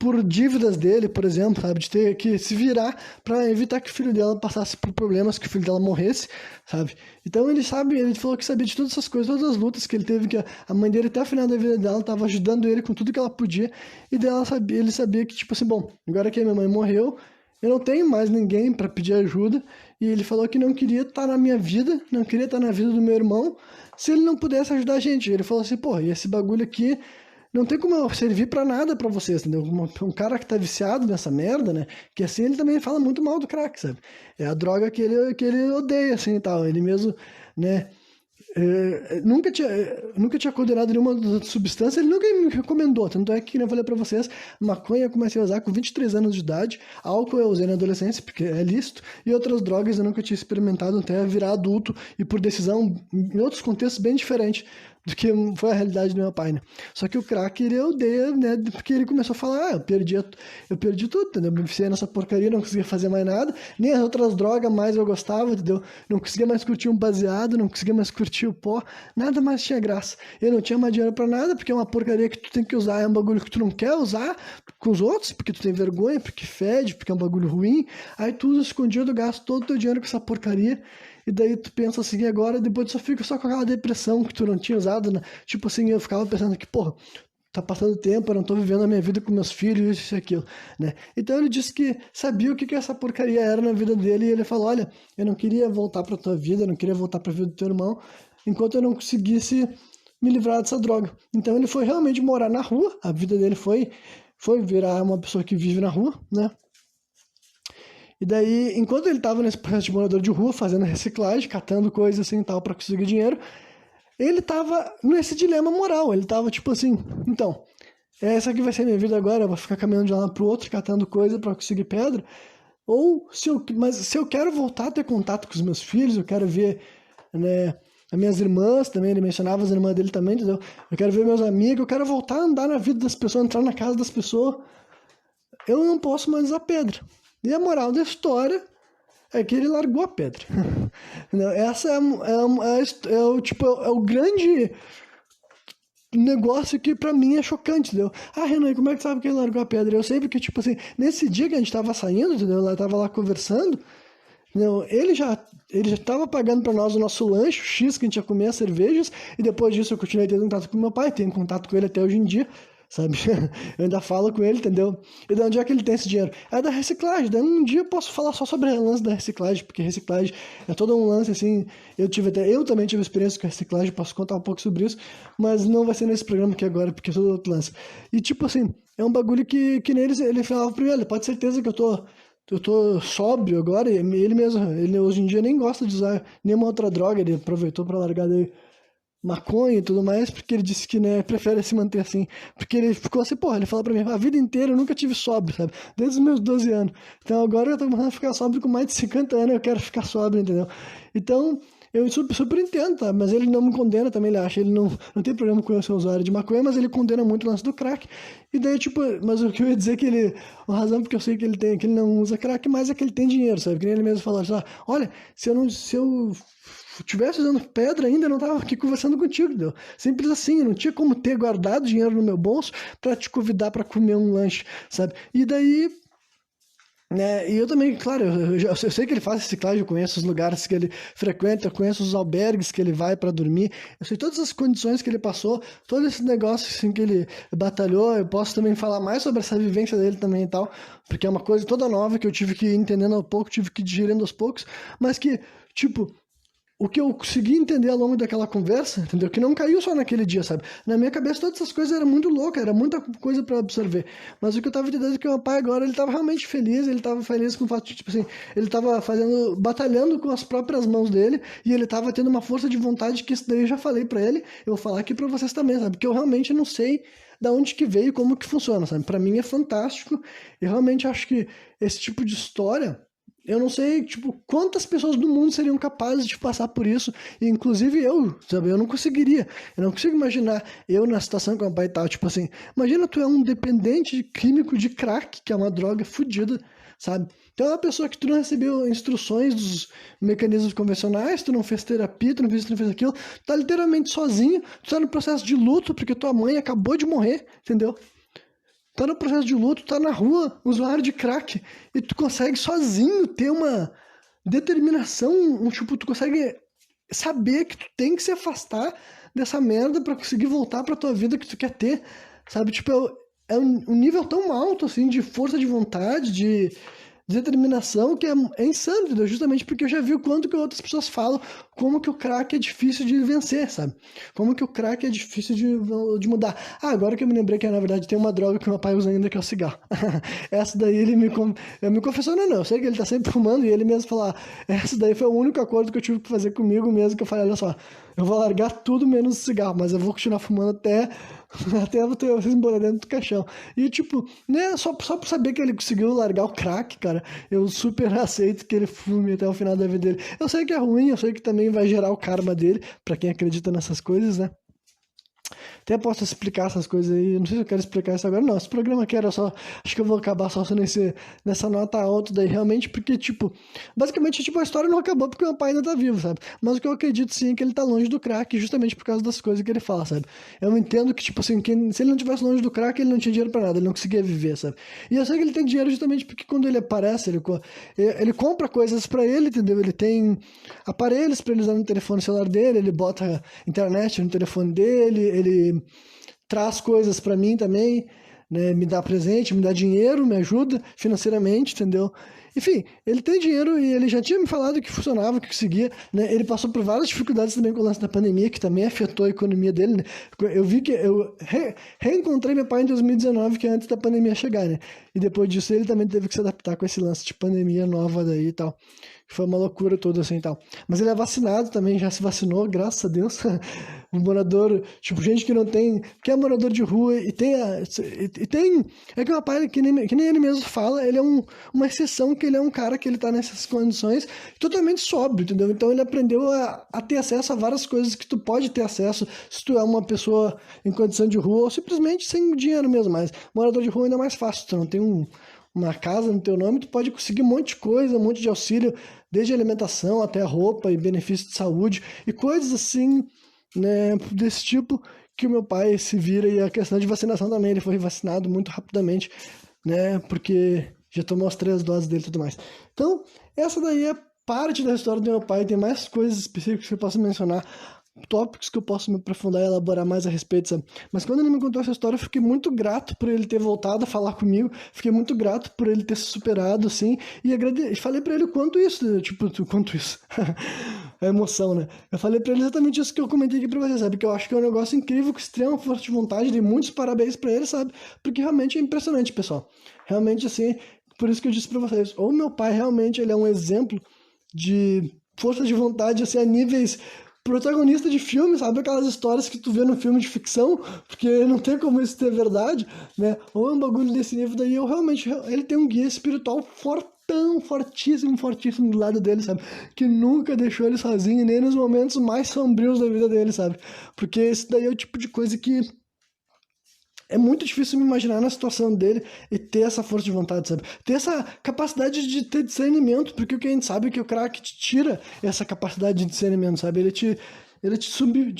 por dívidas dele, por exemplo, sabe? De ter que se virar para evitar que o filho dela passasse por problemas, que o filho dela morresse, sabe? Então ele sabe, ele falou que sabia de todas essas coisas, todas as lutas que ele teve, que a mãe dele até o final da vida dela estava ajudando ele com tudo que ela podia, e dela sabia, ele sabia que, tipo assim, bom, agora que a minha mãe morreu, eu não tenho mais ninguém para pedir ajuda, e ele falou que não queria estar na minha vida, não queria estar na vida do meu irmão, se ele não pudesse ajudar a gente. Ele falou assim, pô, e esse bagulho aqui não tem como eu servir pra nada pra vocês, entendeu? Um cara que tá viciado nessa merda, né? Que assim ele também fala muito mal do crack, sabe? É a droga que ele odeia, assim e tal. Ele mesmo, né? Nunca tinha condenado nenhuma substância, ele nunca me recomendou. Tanto é que, como eu falei pra vocês, maconha eu comecei a usar com 23 anos de idade, álcool eu usei na adolescência, porque é lícito, e outras drogas eu nunca tinha experimentado até virar adulto e por decisão em outros contextos bem diferentes do que foi a realidade do meu pai, né? Só que o crack ele odeia, né? Porque ele começou a falar, eu perdi tudo, entendeu? Me viciei nessa porcaria, não conseguia fazer mais nada, nem as outras drogas mais eu gostava, entendeu? Não conseguia mais curtir um baseado, não conseguia mais curtir o pó, nada mais tinha graça. Eu não tinha mais dinheiro pra nada, porque é uma porcaria que tu tem que usar, é um bagulho que tu não quer usar com os outros, porque tu tem vergonha, porque fede, porque é um bagulho ruim, aí tu usa escondido, gasta todo o teu dinheiro com essa porcaria. E daí tu pensa assim, agora depois tu só fica só com aquela depressão que tu não tinha usado, né? Tipo assim, eu ficava pensando que, porra, tá passando tempo, eu não tô vivendo a minha vida com meus filhos, isso e aquilo, né? Então ele disse que sabia o que que essa porcaria era na vida dele, e ele falou, olha, eu não queria voltar pra tua vida, eu não queria voltar pra vida do teu irmão, enquanto eu não conseguisse me livrar dessa droga. Então ele foi realmente morar na rua, a vida dele foi virar uma pessoa que vive na rua, né? E daí, enquanto ele estava nesse processo de morador de rua, fazendo reciclagem, catando coisas assim e tal para conseguir dinheiro, ele estava nesse dilema moral. Ele estava tipo assim, então, essa aqui vai ser minha vida agora, eu vou ficar caminhando de um lado pro outro, catando coisa para conseguir pedra. Ou mas se eu quero voltar a ter contato com os meus filhos, eu quero ver, né, as minhas irmãs também, ele mencionava as irmãs dele também, entendeu? Eu quero ver meus amigos, eu quero voltar a andar na vida das pessoas, entrar na casa das pessoas. Eu não posso mais usar pedra. E a moral da história é que ele largou a pedra. Essa é o grande um negócio que pra mim é chocante, entendeu? Ah, Renan, como é que sabe que ele largou a pedra? Eu sei porque, tipo assim, nesse dia que a gente tava saindo, entendeu? Ela tava lá conversando, não, ele já tava pagando pra nós o nosso lanche, o X que a gente ia comer, as cervejas, e depois disso eu continuei tendo contato com meu pai, tenho contato com ele até hoje em dia, sabe? Eu ainda falo com ele, entendeu? E de onde é que ele tem esse dinheiro? É da reciclagem, daí um dia eu posso falar só sobre o lance da reciclagem, porque reciclagem é todo um lance, assim, eu também tive experiência com reciclagem, posso contar um pouco sobre isso, mas não vai ser nesse programa aqui agora, porque é todo outro lance. E tipo assim, é um bagulho que neles, ele falava pra mim, olha, pode ter certeza que eu tô sóbrio agora, e ele mesmo, ele hoje em dia nem gosta de usar nenhuma outra droga, ele aproveitou pra largar daí maconha e tudo mais, porque ele disse que, né, prefere se manter assim, porque ele ficou assim, porra, ele falou pra mim, a vida inteira eu nunca tive sóbrio, sabe, desde os meus 12 anos, então agora eu tô começando a ficar sóbrio com mais de 50 anos, eu quero ficar sóbrio, entendeu, então, eu super entendo, tá? Mas ele não me condena também, ele acha, ele não tem problema com eu ser usuário de maconha, mas ele condena muito o lance do crack. E daí, tipo, mas o que eu ia dizer é que ele, a razão porque eu sei que ele não usa crack, mas é que ele tem dinheiro, sabe? Que nem ele mesmo falou, assim, ah, olha, se eu tivesse usando pedra ainda, eu não tava aqui conversando contigo, entendeu? Simples assim, eu não tinha como ter guardado dinheiro no meu bolso pra te convidar pra comer um lanche, sabe? E daí, né, e eu também, claro, eu sei que ele faz reciclagem, eu conheço os lugares que ele frequenta, eu conheço os albergues que ele vai para dormir, eu sei todas as condições que ele passou, todo esse negócio assim, que ele batalhou, eu posso também falar mais sobre essa vivência dele também e tal, porque é uma coisa toda nova que eu tive que ir entendendo aos poucos, tive que ir digerindo aos poucos, mas que, tipo, o que eu consegui entender ao longo daquela conversa, entendeu? Que não caiu só naquele dia, sabe? Na minha cabeça todas essas coisas eram muito loucas, era muita coisa pra absorver. Mas o que eu tava entendendo é que o meu pai agora, ele tava realmente feliz, ele tava feliz com o fato de, tipo assim, ele tava batalhando com as próprias mãos dele, e ele tava tendo uma força de vontade que isso daí eu já falei pra ele, eu vou falar aqui pra vocês também, sabe? Porque eu realmente não sei da onde que veio e como que funciona, sabe? Pra mim é fantástico, e realmente acho que esse tipo de história eu não sei, tipo, quantas pessoas do mundo seriam capazes de passar por isso, e inclusive eu, sabe? Eu não conseguiria. Eu não consigo imaginar eu na situação que meu pai tá, tipo assim, imagina tu é um dependente químico de crack, que é uma droga fodida, sabe? Então é uma pessoa que tu não recebeu instruções dos mecanismos convencionais, tu não fez terapia, tu não fez isso, tu não fez aquilo, tu tá literalmente sozinho, tu tá no processo de luto porque tua mãe acabou de morrer, entendeu? Tá no processo de luto, tá na rua, usuário de crack, e tu consegue sozinho ter uma determinação, tipo, tu consegue saber que tu tem que se afastar dessa merda pra conseguir voltar pra tua vida que tu quer ter, sabe? Tipo, é um nível tão alto, assim, de força de vontade, de determinação, que é insano, entendeu? Justamente porque eu já vi o quanto que outras pessoas falam, como que o crack é difícil de vencer, sabe? Como que o crack é difícil de mudar. Ah, agora que eu me lembrei que, na verdade, tem uma droga que meu pai usa ainda, que é o cigarro. Essa daí eu me confessou, não, eu sei que ele tá sempre fumando, e ele mesmo falar, essa daí foi o único acordo que eu tive que fazer comigo mesmo, que eu falei, olha só, eu vou largar tudo menos o cigarro, mas eu vou continuar fumando até vocês embora dentro do caixão. E, tipo, né, só por saber que ele conseguiu largar o crack, cara, eu super aceito que ele fume até o final da vida dele. Eu sei que é ruim, eu sei que também vai gerar o karma dele, pra quem acredita nessas coisas, né? Até posso explicar essas coisas aí. Não sei se eu quero explicar isso agora. Não, esse programa aqui era só. Acho que eu vou acabar só nessa nota alta daí, realmente, porque, tipo, basicamente, tipo, a história não acabou porque meu pai ainda tá vivo, sabe? Mas o que eu acredito sim é que ele tá longe do crack, justamente por causa das coisas que ele fala, sabe? Eu entendo que, tipo assim, que se ele não tivesse longe do crack, ele não tinha dinheiro pra nada, ele não conseguia viver, sabe? E eu sei que ele tem dinheiro justamente porque quando ele aparece, ele compra coisas pra ele, entendeu? Ele tem aparelhos pra ele usar no telefone celular dele, ele bota internet no telefone dele, ele traz coisas para mim também, né? Me dá presente, me dá dinheiro, me ajuda financeiramente, entendeu? Enfim, ele tem dinheiro e ele já tinha me falado que funcionava, que conseguia, né? Ele passou por várias dificuldades também com o lance da pandemia, que também afetou a economia dele, né? Eu vi que eu reencontrei meu pai em 2019, que é antes da pandemia chegar, né? E depois disso ele também teve que se adaptar com esse lance de pandemia nova daí e tal. Foi uma loucura toda assim e tal. Mas ele é vacinado também, já se vacinou, graças a Deus. Um morador, tipo, gente que não tem, que é morador de rua e tem, é que o rapaz, que nem ele mesmo fala, ele é uma exceção, que ele é um cara que ele tá nessas condições totalmente sóbrio, entendeu? Então ele aprendeu a ter acesso a várias coisas que tu pode ter acesso se tu é uma pessoa em condição de rua ou simplesmente sem dinheiro mesmo, mas morador de rua ainda é mais fácil, tu não tem uma casa no teu nome, tu pode conseguir um monte de coisa, um monte de auxílio, desde alimentação até roupa e benefício de saúde e coisas assim, né, desse tipo, que o meu pai se vira, e a questão de vacinação também, ele foi vacinado muito rapidamente, né, porque já tomou as 3 doses dele e tudo mais. Então, essa daí é parte da história do meu pai, tem mais coisas específicas que eu posso mencionar, tópicos que eu posso me aprofundar e elaborar mais a respeito, sabe? Mas quando ele me contou essa história, eu fiquei muito grato por ele ter voltado a falar comigo, fiquei muito grato por ele ter se superado, assim, e falei pra ele o quanto isso, tipo, o quanto isso, a emoção, né? Eu falei pra ele exatamente isso que eu comentei aqui pra você, sabe? Que eu acho que é um negócio incrível, com extrema força de vontade, dei muitos parabéns pra ele, sabe? Porque realmente é impressionante, pessoal. Realmente, assim, por isso que eu disse pra vocês, o meu pai realmente, ele é um exemplo de força de vontade, assim, a níveis protagonista de filme, sabe? Aquelas histórias que tu vê no filme de ficção, porque não tem como isso ter verdade, né? Ou é um bagulho desse nível, daí eu realmente, ele tem um guia espiritual fortão, fortíssimo, fortíssimo do lado dele, sabe? Que nunca deixou ele sozinho, nem nos momentos mais sombrios da vida dele, sabe? Porque esse daí é o tipo de coisa que é muito difícil me imaginar na situação dele e ter essa força de vontade, sabe? Ter essa capacidade de ter discernimento, porque o que a gente sabe é que o crack te tira essa capacidade de discernimento, sabe? Te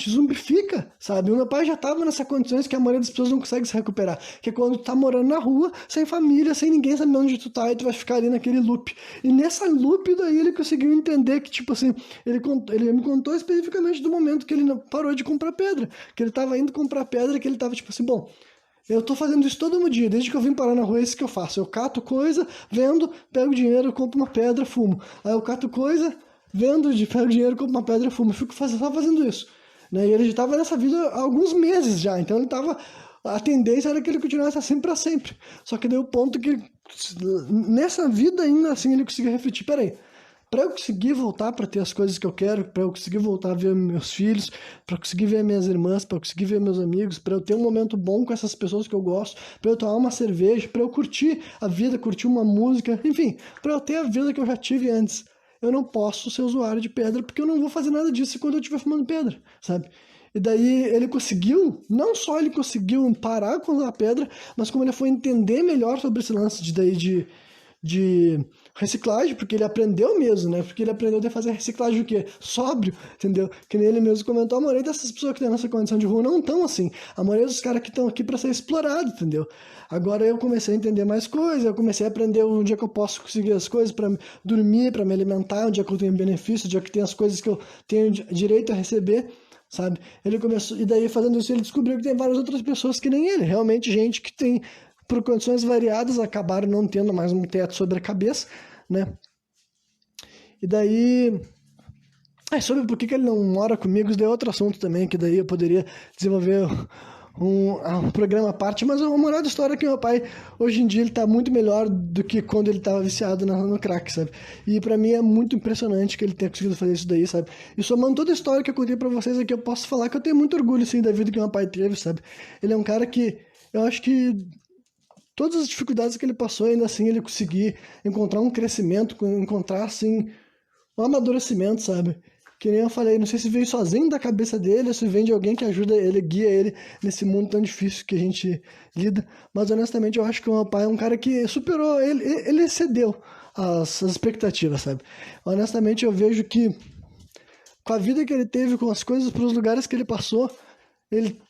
zumbifica, sabe? O meu pai já tava nessas condições que a maioria das pessoas não consegue se recuperar, que é quando tu tá morando na rua, sem família, sem ninguém sabendo onde tu tá, e tu vai ficar ali naquele loop. E nessa loop daí ele conseguiu entender que, tipo assim, ele me contou especificamente do momento que ele parou de comprar pedra, que ele tava indo comprar pedra, que ele tava, tipo assim, bom, eu tô fazendo isso todo dia, desde que eu vim parar na rua, é isso que eu faço. Eu cato coisa, vendo, pego dinheiro, compro uma pedra, fumo. Aí eu cato coisa, vendo, pego dinheiro, compro uma pedra, fumo. Eu fico só fazendo isso. Né? E ele já tava nessa vida há alguns meses já, então ele tava... A tendência era que ele continuasse assim pra sempre. Só que daí o ponto que, nessa vida ainda assim, ele conseguia refletir, peraí, para eu conseguir voltar para ter as coisas que eu quero, para eu conseguir voltar a ver meus filhos, para conseguir ver minhas irmãs, para eu conseguir ver meus amigos, para eu ter um momento bom com essas pessoas que eu gosto, para eu tomar uma cerveja, para eu curtir a vida, curtir uma música, enfim, para eu ter a vida que eu já tive antes. Eu não posso ser usuário de pedra porque eu não vou fazer nada disso quando eu estiver fumando pedra, sabe? E daí ele conseguiu, não só ele conseguiu parar com a pedra, mas como ele foi entender melhor sobre esse lance de reciclagem, porque ele aprendeu mesmo, né? Porque ele aprendeu a fazer reciclagem o quê? Sóbrio, entendeu? Que nem ele mesmo comentou, a maioria dessas pessoas que estão nessa condição de rua não estão assim. A maioria dos caras que estão aqui para ser explorado, entendeu? Agora eu comecei a entender mais coisas, eu comecei a aprender onde é que eu posso conseguir as coisas para dormir, para me alimentar, onde é que eu tenho benefício, onde é que tem as coisas que eu tenho direito a receber, sabe? Ele começou, e daí fazendo isso ele descobriu que tem várias outras pessoas que nem ele, realmente gente que tem por condições variadas, acabaram não tendo mais um teto sobre a cabeça, né? E daí... sobre por que ele não mora comigo, isso daí é outro assunto também, que daí eu poderia desenvolver um programa à parte, mas uma moral da história é que meu pai, hoje em dia, ele tá muito melhor do que quando ele tava viciado no crack, sabe? E pra mim é muito impressionante que ele tenha conseguido fazer isso daí, sabe? E somando toda a história que eu contei pra vocês aqui, eu posso falar que eu tenho muito orgulho, sim, da vida que meu pai teve, sabe? Ele é um cara que, eu acho que todas as dificuldades que ele passou, ainda assim ele conseguir encontrar um crescimento, encontrar, assim, um amadurecimento, sabe? Que nem eu falei, não sei se veio sozinho da cabeça dele, ou se vem de alguém que ajuda ele, guia ele nesse mundo tão difícil que a gente lida, mas honestamente eu acho que o meu pai é um cara que superou, ele excedeu as expectativas, sabe? Honestamente eu vejo que com a vida que ele teve, com as coisas, para os lugares que ele passou, ele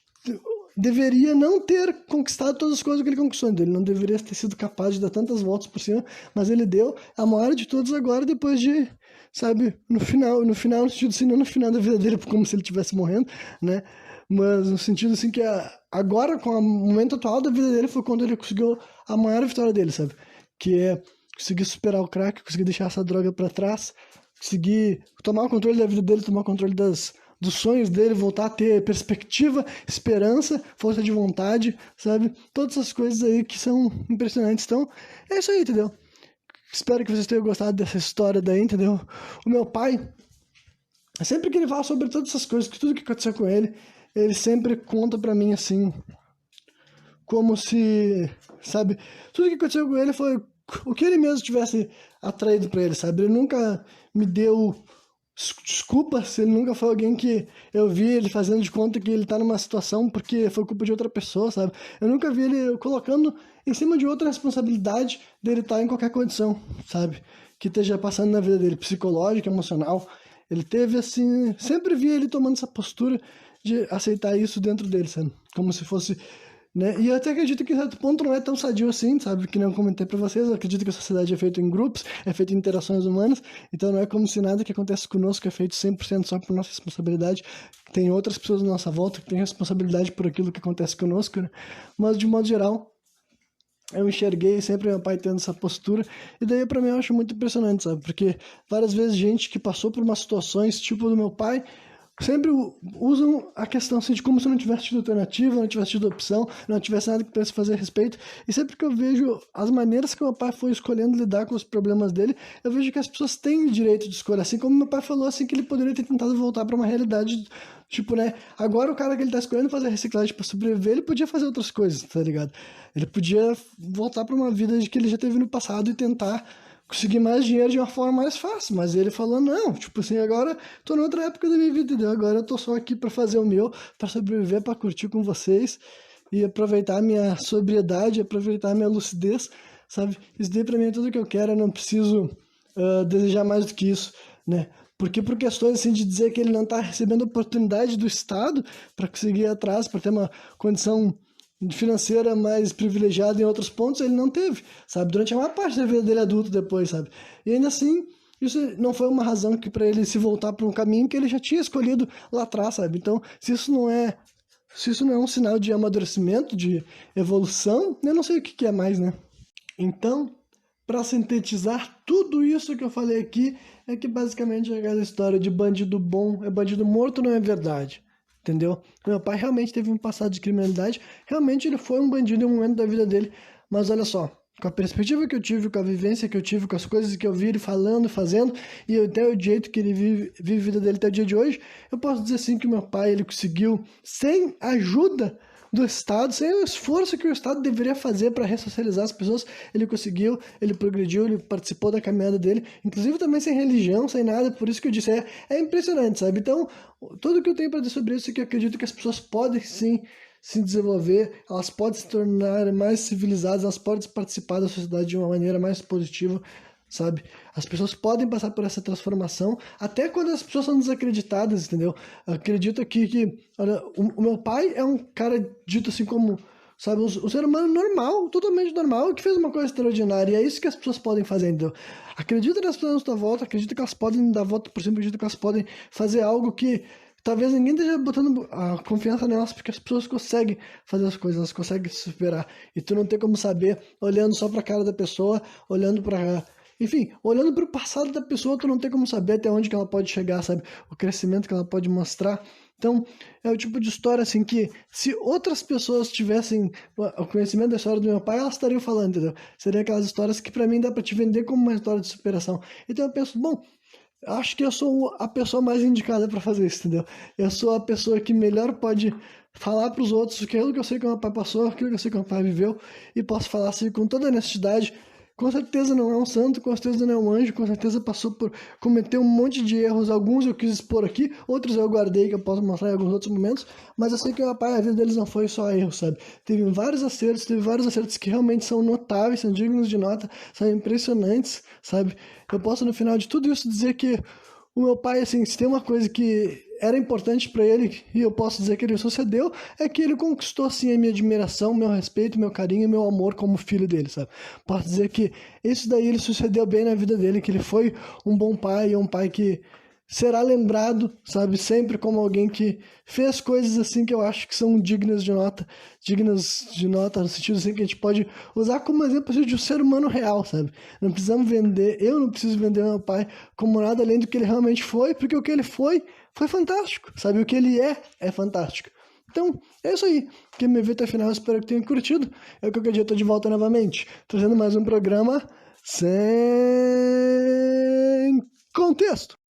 deveria não ter conquistado todas as coisas que ele conquistou. Ele não deveria ter sido capaz de dar tantas voltas por cima, mas ele deu a maior de todas agora, depois de, sabe, no final, no sentido assim, não no final da vida dele, como se ele estivesse morrendo, né? Mas no sentido assim que agora, com o momento atual da vida dele, foi quando ele conseguiu a maior vitória dele, sabe? Que é conseguir superar o crack, conseguir deixar essa droga pra trás, conseguir tomar o controle da vida dele, tomar o controle dos sonhos dele, voltar a ter perspectiva, esperança, força de vontade, sabe? Todas essas coisas aí que são impressionantes. Então, é isso aí, entendeu? Espero que vocês tenham gostado dessa história daí, entendeu? O meu pai, sempre que ele fala sobre todas essas coisas, tudo que aconteceu com ele sempre conta pra mim assim, como se, sabe? Tudo que aconteceu com ele foi o que ele mesmo tivesse atraído pra ele, sabe? Ele nunca me deu desculpa se ele nunca foi alguém que eu vi ele fazendo de conta que ele tá numa situação porque foi culpa de outra pessoa, sabe? Eu nunca vi ele colocando em cima de outra responsabilidade dele estar em qualquer condição, sabe? Que esteja passando na vida dele, psicológica, emocional. Ele teve, assim, sempre vi ele tomando essa postura de aceitar isso dentro dele, sabe? Como se fosse, né? E eu até acredito que, em certo ponto, não é tão sadio assim, sabe? Que nem eu comentei pra vocês, eu acredito que a sociedade é feita em grupos, é feita em interações humanas, então não é como se nada que acontece conosco é feito 100% só por nossa responsabilidade. Tem outras pessoas à nossa volta que têm responsabilidade por aquilo que acontece conosco, né? Mas, de modo geral, eu enxerguei sempre meu pai tendo essa postura, e daí pra mim eu acho muito impressionante, sabe? Porque várias vezes gente que passou por umas situações tipo do meu pai sempre usam a questão assim, de como se não tivesse tido alternativa, não tivesse tido opção, não tivesse nada que pudesse fazer a respeito. E sempre que eu vejo as maneiras que meu pai foi escolhendo lidar com os problemas dele, eu vejo que as pessoas têm o direito de escolha. Assim como meu pai falou, assim, que ele poderia ter tentado voltar para uma realidade, tipo, né? Agora o cara que ele tá escolhendo fazer reciclagem para sobreviver, ele podia fazer outras coisas, tá ligado? Ele podia voltar para uma vida que ele já teve no passado e tentar conseguir mais dinheiro de uma forma mais fácil, mas ele falou, não, tipo assim, agora tô noutra época da minha vida, entendeu? Agora eu tô só aqui pra fazer o meu, pra sobreviver, pra curtir com vocês e aproveitar a minha sobriedade, aproveitar a minha lucidez, sabe? Isso daí pra mim é tudo que eu quero, eu não preciso desejar mais do que isso, né? Porque por questões assim de dizer que ele não tá recebendo oportunidade do Estado para conseguir ir atrás, para ter uma condição financeira mais privilegiada em outros pontos, ele não teve, sabe? Durante a maior parte da vida dele adulto depois, sabe? E ainda assim, isso não foi uma razão que para ele se voltar para um caminho que ele já tinha escolhido lá atrás, sabe? Então, se isso não é um sinal de amadurecimento, de evolução, eu não sei o que que é mais, né? Então, para sintetizar tudo isso que eu falei aqui, é que basicamente aquela história de bandido bom é bandido morto não é verdade. Entendeu? Meu pai realmente teve um passado de criminalidade, realmente ele foi um bandido em um momento da vida dele, mas olha só, com a perspectiva que eu tive, com a vivência que eu tive, com as coisas que eu vi ele falando, fazendo, e até o jeito que ele vive a vida dele até o dia de hoje, eu posso dizer assim que meu pai ele conseguiu, sem ajuda do Estado, sem o esforço que o Estado deveria fazer para ressocializar as pessoas, ele conseguiu, ele progrediu, ele participou da caminhada dele, inclusive também sem religião, sem nada, por isso que eu disse, é impressionante, sabe? Então, tudo que eu tenho para dizer sobre isso é que eu acredito que as pessoas podem sim se desenvolver, elas podem se tornar mais civilizadas, elas podem participar da sociedade de uma maneira mais positiva, sabe? As pessoas podem passar por essa transformação, até quando as pessoas são desacreditadas, entendeu? Eu acredito aqui que, olha, o meu pai é um cara dito assim como, sabe, um ser humano normal, totalmente normal, que fez uma coisa extraordinária, e é isso que as pessoas podem fazer, entendeu? Acredita nas pessoas à sua volta, acredita que elas podem dar a volta por cima, acredita que elas podem fazer algo que talvez ninguém esteja botando a confiança nelas, porque as pessoas conseguem fazer as coisas, elas conseguem se superar. E tu não tem como saber olhando só pra cara da pessoa, olhando pra... Enfim, olhando para o passado da pessoa, tu não tem como saber até onde que ela pode chegar, sabe? O crescimento que ela pode mostrar. Então, é o tipo de história, assim, que se outras pessoas tivessem o conhecimento da história do meu pai, elas estariam falando, entendeu? Seriam aquelas histórias que pra mim dá pra te vender como uma história de superação. Então eu penso, bom, acho que eu sou a pessoa mais indicada para fazer isso, entendeu? Eu sou a pessoa que melhor pode falar para os outros aquilo que eu sei que meu pai passou, aquilo que eu sei que meu pai viveu, e posso falar assim com toda honestidade. Com certeza não é um santo, com certeza não é um anjo, com certeza passou por cometer um monte de erros, alguns eu quis expor aqui, outros eu guardei que eu posso mostrar em alguns outros momentos, mas eu sei que meu pai, a vida deles não foi só erro, sabe? Teve vários acertos que realmente são notáveis, são dignos de nota, são impressionantes, sabe? Eu posso no final de tudo isso dizer que o meu pai, assim, se tem uma coisa que era importante para ele, e eu posso dizer que ele sucedeu, é que ele conquistou, assim, a minha admiração, meu respeito, meu carinho e meu amor como filho dele, sabe? Posso dizer que isso daí ele sucedeu bem na vida dele, que ele foi um bom pai, um pai que será lembrado, sabe, sempre como alguém que fez coisas assim que eu acho que são dignas de nota no sentido assim que a gente pode usar como exemplo assim, de um ser humano real, sabe? Não precisamos vender, eu não preciso vender meu pai como nada além do que ele realmente foi, porque o que ele foi fantástico, sabe? O que ele é fantástico. Então, é isso aí. Quem me viu até o final, espero que tenha curtido. Eu qualquer dia estou de volta novamente, trazendo mais um programa sem contexto.